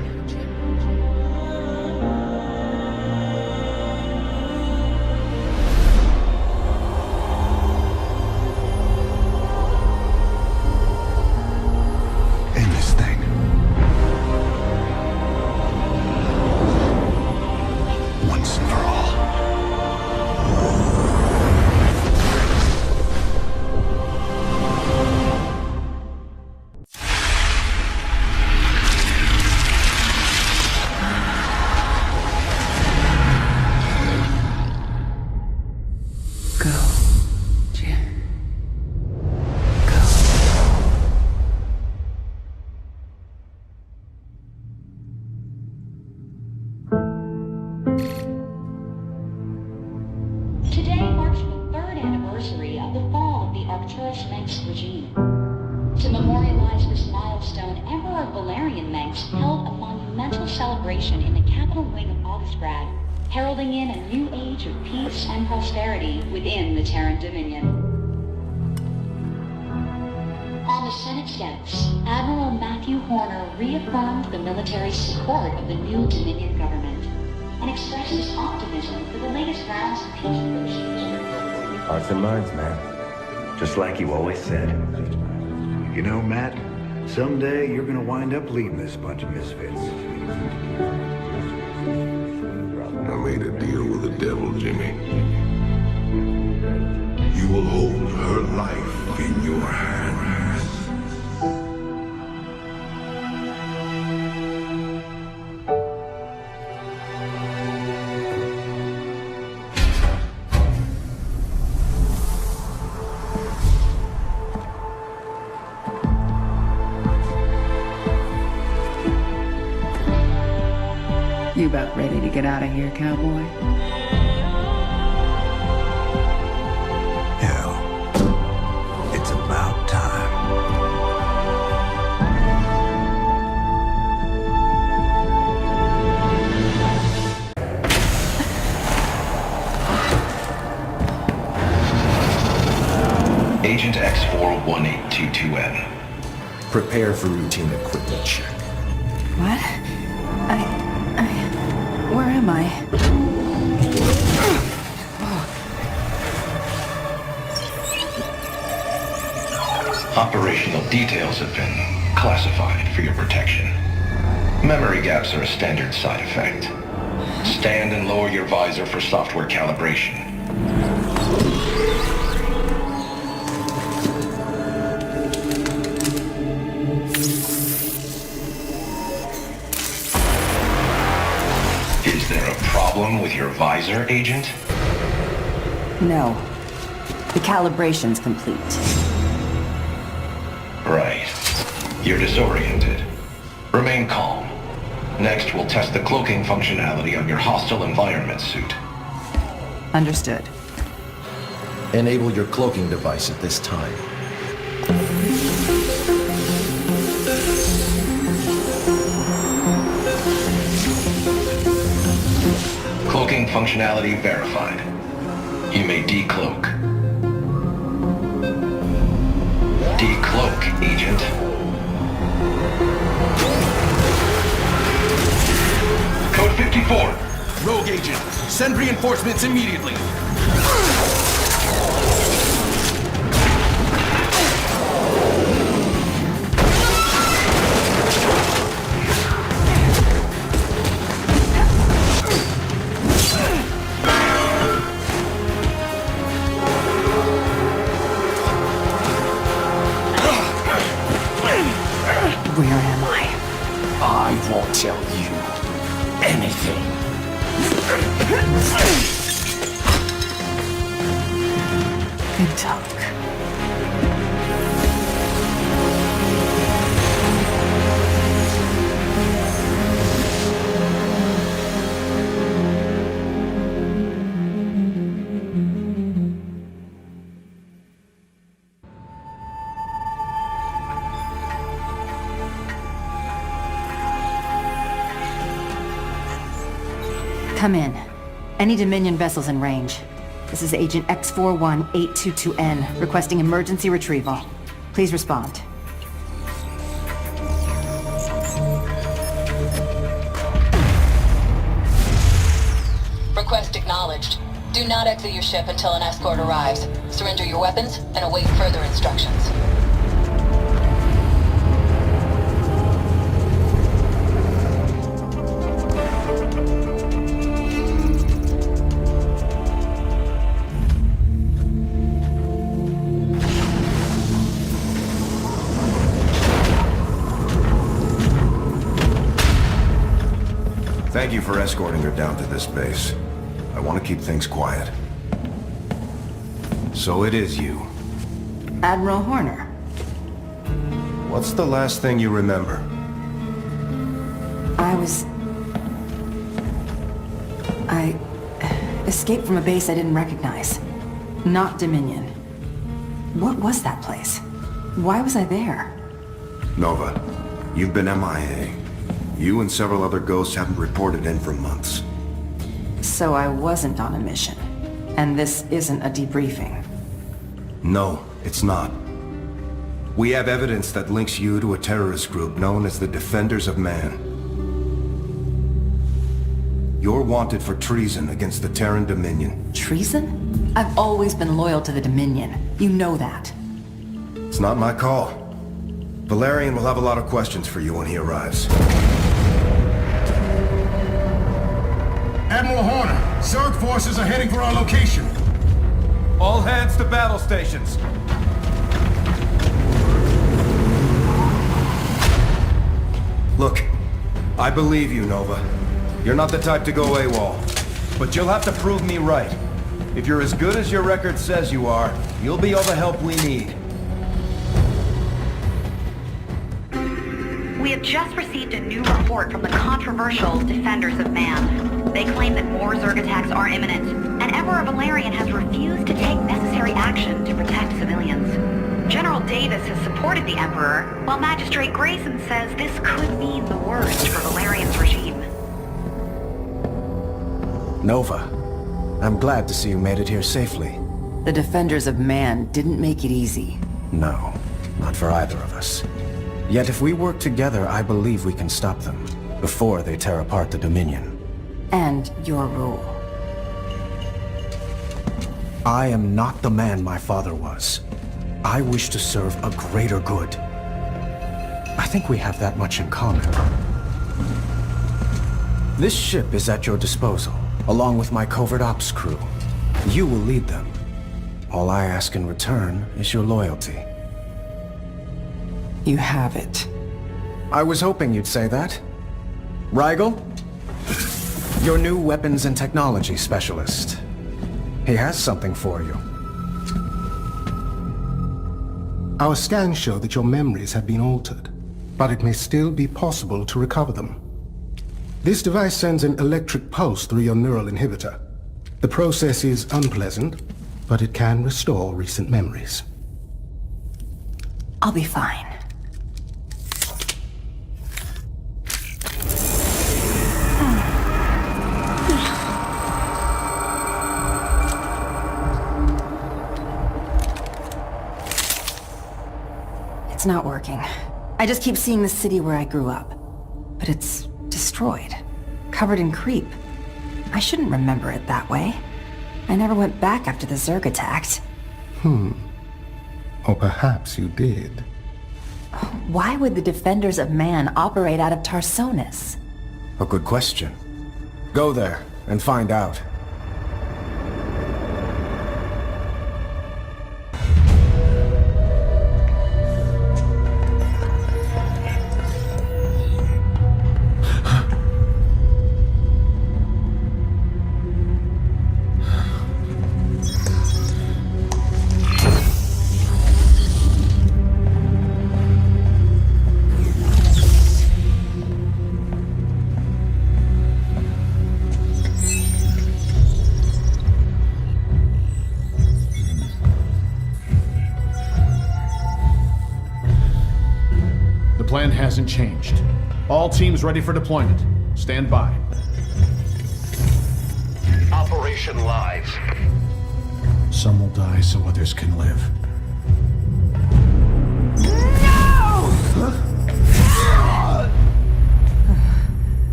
Celebration in the capital wing of Augsgrad, heralding in a new age future peace and prosperity within the Terran Dominion. On the Senate steps, Admiral Matthew Horner reaffirmed the military support of the new Dominion government and expressed his optimism for the latest rounds of peace negotiations. Hearts and minds, man. Just like you always said. You know, Matt, someday you're gonna wind up leading this bunch of misfits. I made a deal with the devil, Jimmy. You will hold her life in your hands. You about ready to get out of here, cowboy? Hell, it's about time. Agent X418222N. Prepare for routine equipment check. What? Where am I? Operational details have been classified for your protection. Memory gaps are a standard side effect. Stand and lower your visor for software calibration. Is there a problem with your visor, Agent? No. The calibration's complete. Right. You're disoriented. Remain calm. Next, we'll test the cloaking functionality of your hostile environment suit. Understood. Enable your cloaking device at this time. Cloaking functionality verified. You may decloak. Decloak, Agent. Code 54. Rogue Agent, send reinforcements immediately. Where am I? I won't tell you anything. Good talk. Come in. Any Dominion vessels in range. This is Agent X41822N, requesting emergency retrieval. Please respond. Request acknowledged. Do not exit your ship until an escort arrives. Surrender your weapons and await further instructions. Thank you for escorting her down to this base. I want to keep things quiet. So it is you. Admiral Horner. What's the last thing you remember? I escaped from a base I didn't recognize. Not Dominion. What was that place? Why was I there? Nova, you've been MIA. You and several other ghosts haven't reported in for months. So I wasn't on a mission. And this isn't a debriefing. No, it's not. We have evidence that links you to a terrorist group known as the Defenders of Man. You're wanted for treason against the Terran Dominion. Treason? I've always been loyal to the Dominion. You know that. It's not my call. Valerian will have a lot of questions for you when he arrives. Admiral Horner, Zerg forces are heading for our location. All hands to battle stations. Look, I believe you, Nova. You're not the type to go AWOL. But you'll have to prove me right. If you're as good as your record says you are, you'll be all the help we need. We have just received a new report from the controversial Defenders of Man. They claim that more Zerg attacks are imminent, and Emperor Valerian has refused to take necessary action to protect civilians. General Davis has supported the Emperor, while Magistrate Grayson says this could mean the worst for Valerian's regime. Nova, I'm glad to see you made it here safely. The Defenders of Man didn't make it easy. No, not for either of us. Yet if we work together, I believe we can stop them before they tear apart the Dominion. And your rule. I am not the man my father was. I wish to serve a greater good. I think we have that much in common. This ship is at your disposal, along with my covert ops crew. You will lead them. All I ask in return is your loyalty. You have it. I was hoping you'd say that. Rigel? Your new weapons and technology specialist. He has something for you. Our scans show that your memories have been altered, but it may still be possible to recover them. This device sends an electric pulse through your neural inhibitor. The process is unpleasant, but it can restore recent memories. I'll be fine. It's not working. I just keep seeing the city where I grew up. But it's destroyed. Covered in creep. I shouldn't remember it that way. I never went back after the Zerg attacked. Or perhaps you did. Why would the Defenders of Man operate out of Tarsonis? A good question. Go there and find out. The plan hasn't changed. All teams ready for deployment. Stand by. Operation Live. Some will die so others can live.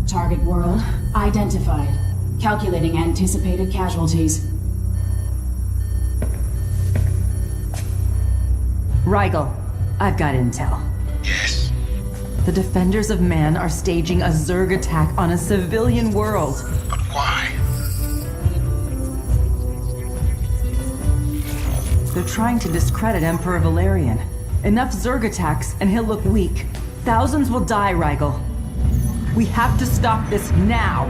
Target world identified. Calculating anticipated casualties. Rigel, I've got intel. Yes. The Defenders of Man are staging a Zerg attack on a civilian world. But why? They're trying to discredit Emperor Valerian. Enough Zerg attacks and he'll look weak. Thousands will die, Rigel. We have to stop this now!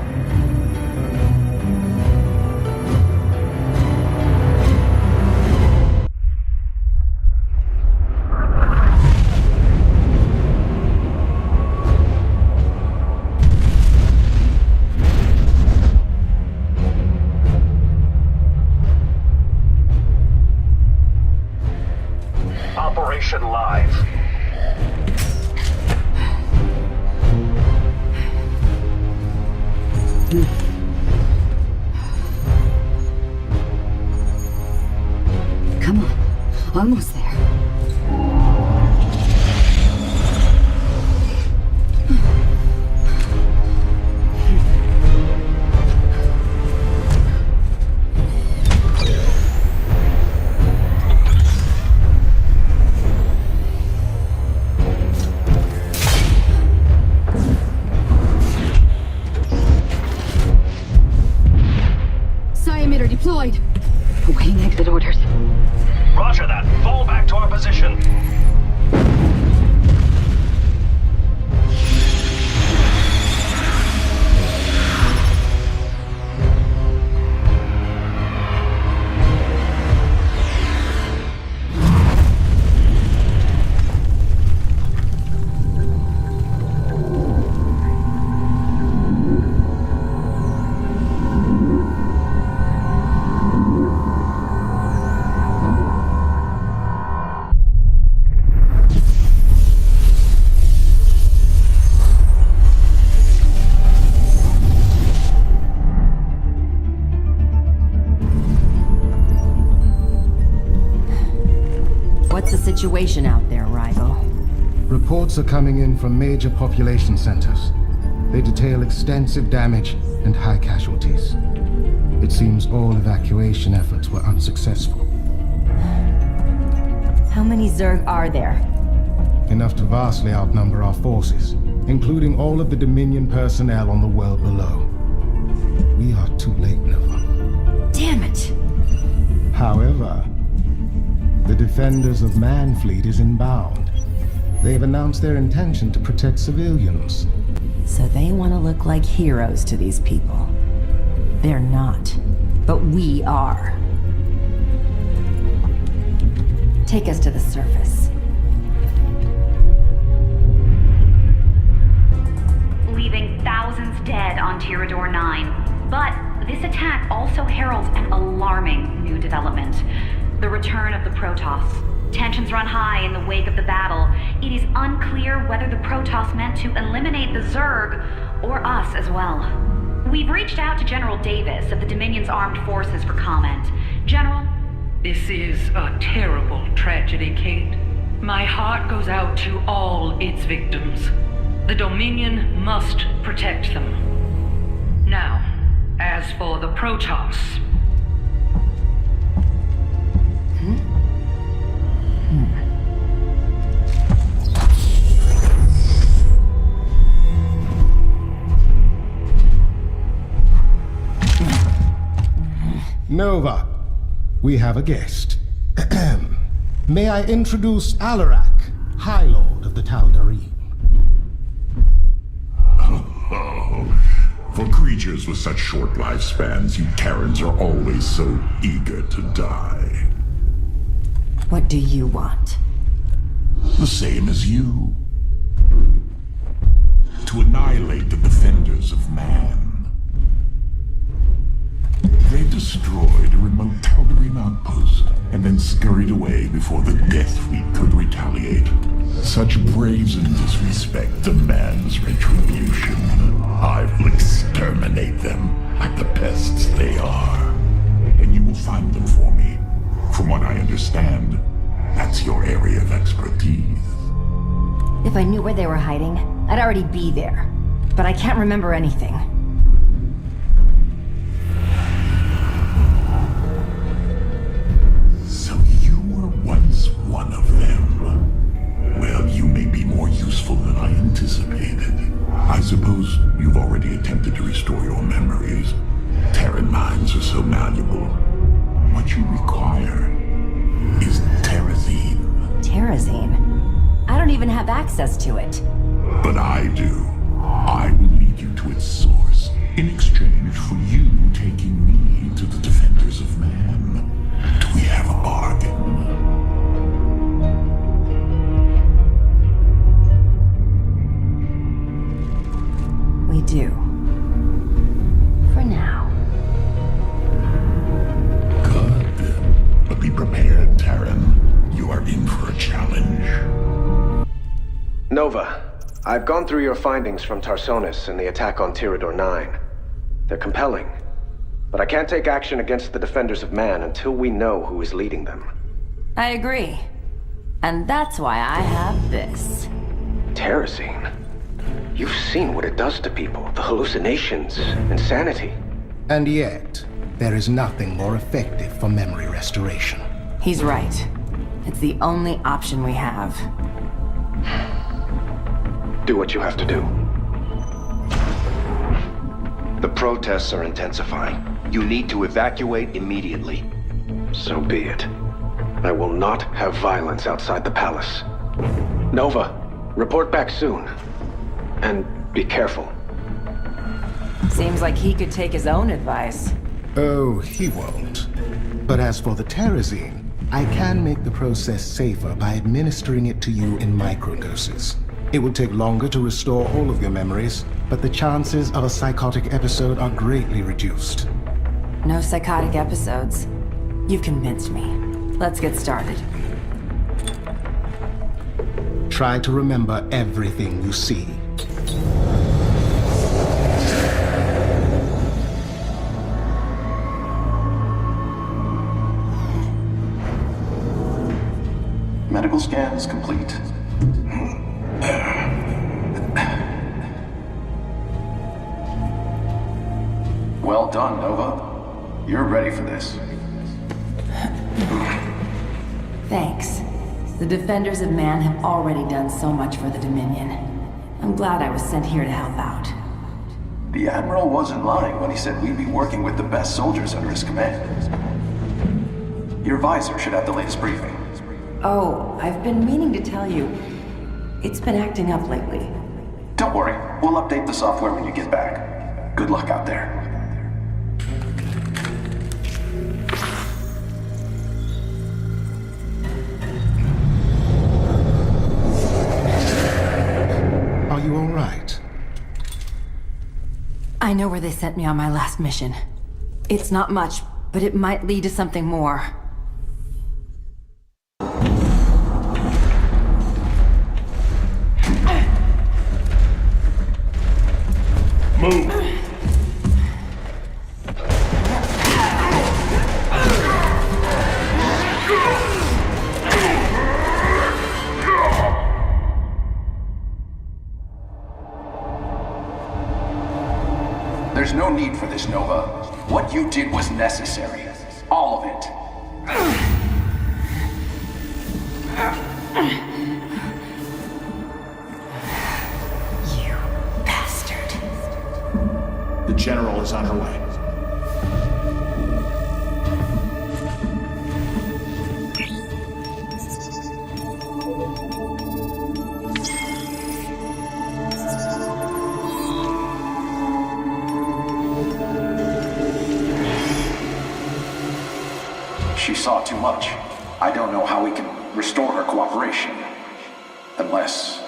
Operation Live. Almost there. Emitter deployed. Awaiting exit orders. Roger that. Fall back to our position. What's the situation out there, Rival? Reports are coming in from major population centers. They detail extensive damage and high casualties. It seems all evacuation efforts were unsuccessful. How many Zerg are there? Enough to vastly outnumber our forces, including all of the Dominion personnel on the world below. We are too late, Nova. Damn it! However, the Defenders of Man fleet is inbound. They've announced their intention to protect civilians. So they want to look like heroes to these people. They're not, but we are. Take us to the surface. Leaving thousands dead on Tirador 9. But this attack also heralds an alarming new development. The return of the Protoss. Tensions run high in the wake of the battle. It is unclear whether the Protoss meant to eliminate the Zerg, or us as well. We've reached out to General Davis of the Dominion's Armed Forces for comment. General? This is a terrible tragedy, Kate. My heart goes out to all its victims. The Dominion must protect them. Now, as for the Protoss... Nova, we have a guest. May I introduce Alarak, High Lord of the Tal'Darim. Oh, for creatures with such short lifespans, you Terrans are always so eager to die. What do you want? The same as you. To annihilate the Defenders of Man. They destroyed a remote Tal'Darim outpost, and then scurried away before the Death Fleet could retaliate. Such brazen disrespect demands retribution. I will exterminate them like the pests they are. And you will find them for me. From what I understand, that's your area of expertise. If I knew where they were hiding, I'd already be there. But I can't remember anything. So you were once one of them. Well, you may be more useful than I anticipated. I suppose you've already attempted to restore your memories. Terran minds are so malleable. What you require is Terrazine. Terrazine? I don't even have access to it. But I do. I will lead you to its source in exchange for you taking me to the Defenders of Man. Do we have a bargain? We do. For now. Good. But be prepared, Terran. You are in for a challenge. Nova, I've gone through your findings from Tarsonis and the attack on Tirador 9. They're compelling, but I can't take action against the Defenders of Man until we know who is leading them. I agree. And that's why I have this. Terrazine? You've seen what it does to people. The hallucinations, insanity. And yet, there is nothing more effective for memory restoration. He's right. It's the only option we have. Do what you have to do. The protests are intensifying. You need to evacuate immediately. So be it. I will not have violence outside the palace. Nova, report back soon. And be careful. Seems like he could take his own advice. Oh, he won't. But as for the Terrazine, I can make the process safer by administering it to you in microdoses. It will take longer to restore all of your memories, but the chances of a psychotic episode are greatly reduced. No psychotic episodes. You've convinced me. Let's get started. Try to remember everything you see. Medical scan is complete. Well done, Nova. You're ready for this. Thanks. The Defenders of Man have already done so much for the Dominion. I'm glad I was sent here to help out. The Admiral wasn't lying when he said we'd be working with the best soldiers under his command. Your visor should have the latest briefing. Oh, I've been meaning to tell you. It's been acting up lately. Don't worry, we'll update the software when you get back. Good luck out there. Are you all right? I know where they sent me on my last mission. It's not much, but it might lead to something more. Move! There's no need for this, Nova. What you did was necessary. All of it. You bastard. The General is on her way. She saw too much. I don't know how we can restore her cooperation. Unless...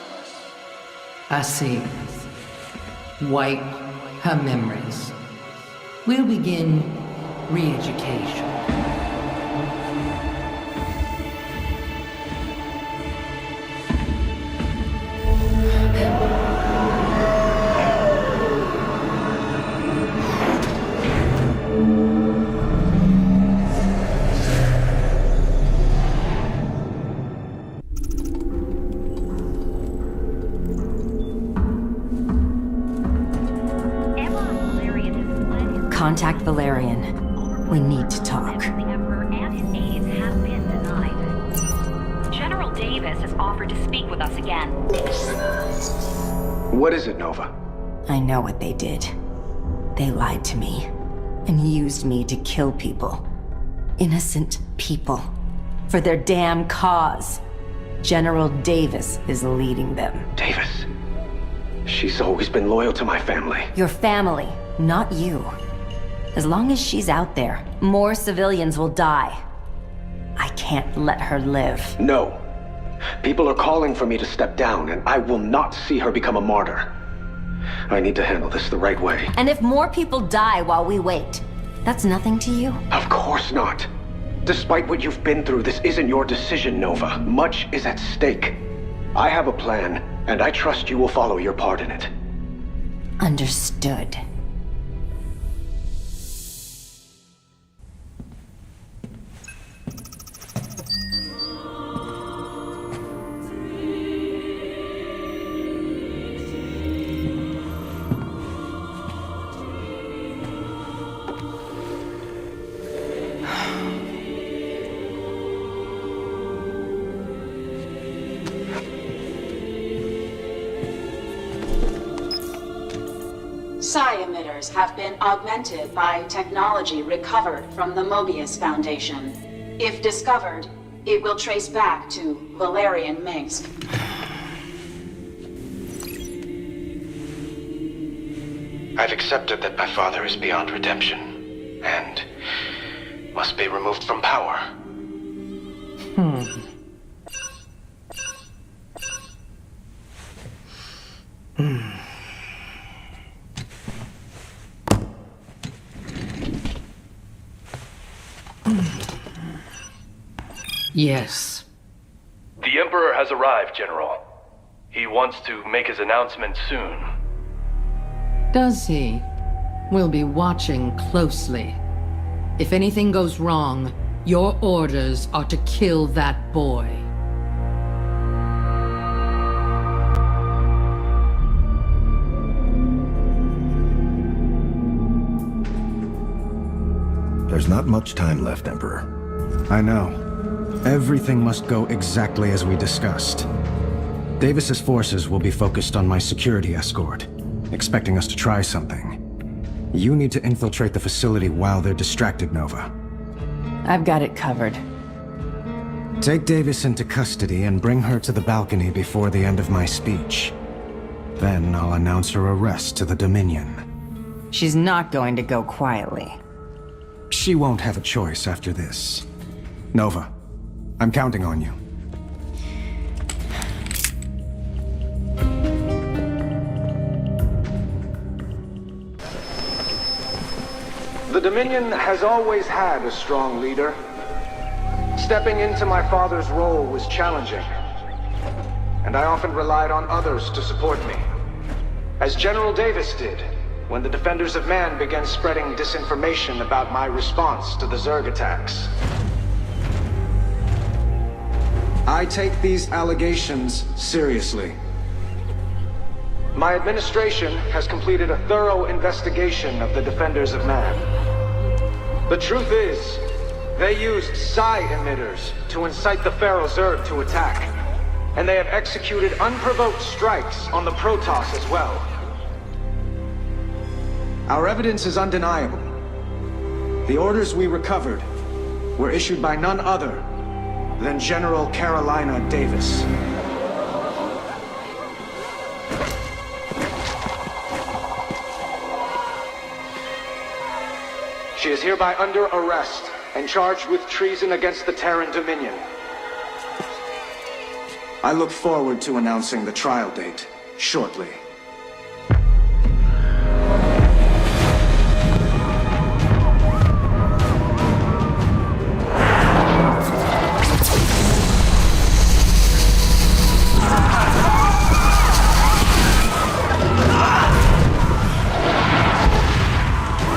I see. Wipe her memories. We'll begin re-education. Contact Valerian. We need to talk. The Emperor and his aides have been denied. General Davis has offered to speak with us again. What is it, Nova? I know what they did. They lied to me and used me to kill people. Innocent people. For their damn cause. General Davis is leading them. Davis? She's always been loyal to my family. Your family, not you. As long as she's out there, more civilians will die. I can't let her live. No. People are calling for me to step down, and I will not see her become a martyr. I need to handle this the right way. And if more people die while we wait, that's nothing to you? Of course not. Despite what you've been through, this isn't your decision, Nova. Much is at stake. I have a plan, and I trust you will follow your part in it. Understood. psi emitters have been augmented by technology recovered from the Mobius Foundation. If discovered, it will trace back to Valerian Minsk. I've accepted that my father is beyond redemption, and must be removed from power. Yes. The Emperor has arrived, General. He wants to make his announcement soon. Does he? We'll be watching closely. If anything goes wrong, your orders are to kill that boy. There's not much time left, Emperor. I know. Everything must go exactly as we discussed. Davis's forces will be focused on my security escort, expecting us to try something. You need to infiltrate the facility while they're distracted, Nova. I've got it covered. Take Davis into custody and bring her to the balcony before the end of my speech. Then I'll announce her arrest to the Dominion. She's not going to go quietly. She won't have a choice after this. Nova, I'm counting on you. The Dominion has always had a strong leader. Stepping into my father's role was challenging, and I often relied on others to support me. As General Davis did, when the Defenders of Man began spreading disinformation about my response to the Zerg attacks. I take these allegations seriously. My administration has completed a thorough investigation of the Defenders of Man. The truth is, they used psi emitters to incite the Pharaoh Zerg to attack, and they have executed unprovoked strikes on the Protoss as well. Our evidence is undeniable. The orders we recovered were issued by none other than General Carolina Davis. She is hereby under arrest and charged with treason against the Terran Dominion. I look forward to announcing the trial date shortly.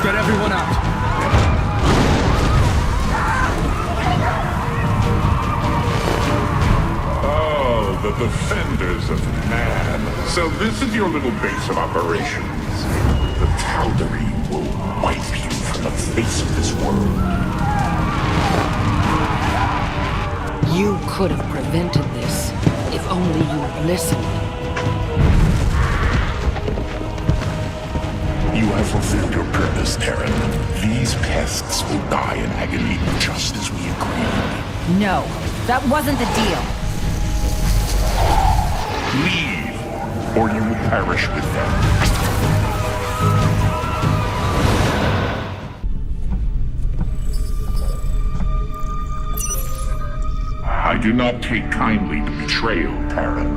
Get everyone out. The Defenders of Man. So this is your little base of operations. The Tal'Darim will wipe you from the face of this world. You could have prevented this, if only you'd listened. You have fulfilled your purpose, Terran. These pests will die in agony just as we agreed. No, that wasn't the deal. Leave, or you will perish with them. I do not take kindly to betrayal, Terran.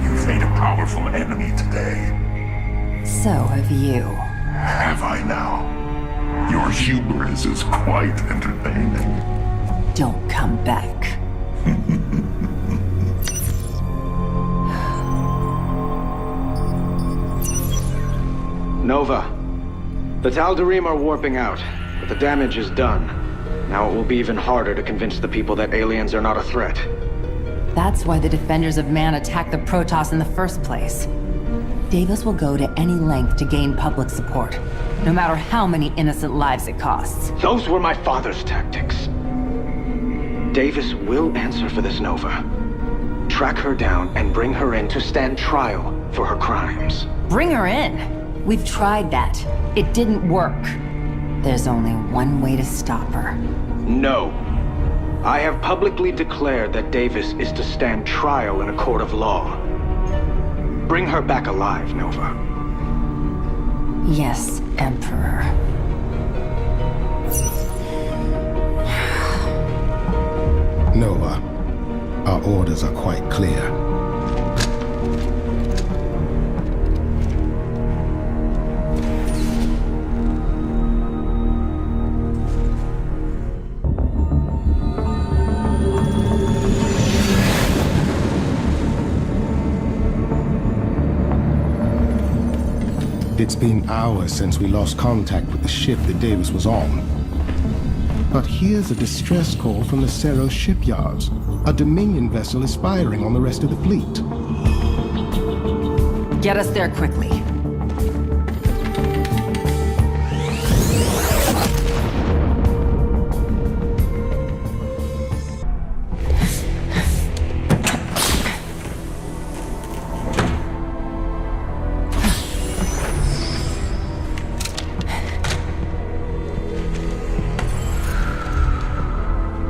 You've made a powerful enemy today. So have you. Have I now? Your hubris is quite entertaining. Don't come back. Nova, the Tal'Darim are warping out, but the damage is done. Now it will be even harder to convince the people that aliens are not a threat. That's why the Defenders of Man attacked the Protoss in the first place. Davis will go to any length to gain public support, no matter how many innocent lives it costs. Those were my father's tactics. Davis will answer for this, Nova. Track her down and bring her in to stand trial for her crimes. Bring her in? We've tried that. It didn't work. There's only one way to stop her. No. I have publicly declared that Davis is to stand trial in a court of law. Bring her back alive, Nova. Yes, Emperor. Nova, our orders are quite clear. It's been hours since we lost contact with the ship that Davis was on. But here's a distress call from the Cerro shipyards. A Dominion vessel is firing on the rest of the fleet. Get us there quickly.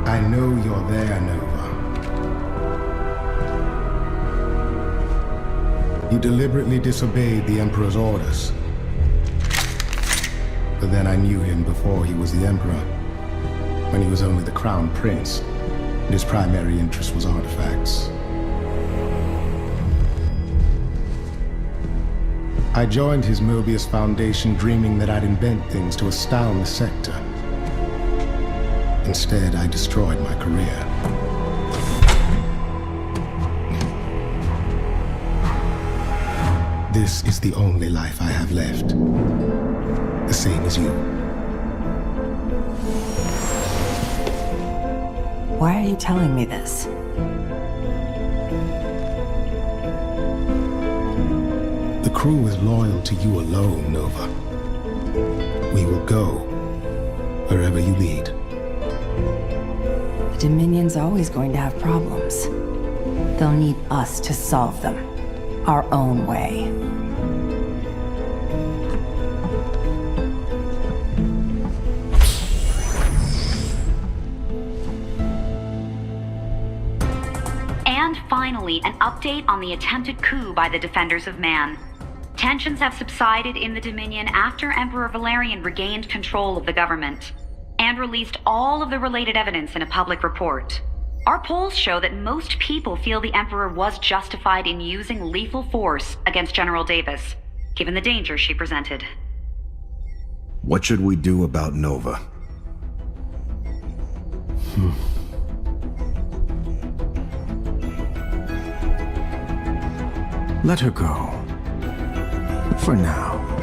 I know you're there, Nova. You deliberately disobeyed the Emperor's orders. But then I knew him before he was the Emperor, when he was only the Crown Prince, and his primary interest was artifacts. I joined his Mobius Foundation dreaming that I'd invent things to astound the sector. Instead, I destroyed my career. This is the only life I have left. The same as you. Why are you telling me this? The crew is loyal to you alone, Nova. We will go wherever you lead. The Dominion's always going to have problems. They'll need us to solve them. Our own way. And finally, an update on the attempted coup by the Defenders of Man. Tensions have subsided in the Dominion after Emperor Valerian regained control of the government and released all of the related evidence in a public report. Our polls show that most people feel the Emperor was justified in using lethal force against General Davis, given the danger she presented. What should we do about Nova? Let her go. For now.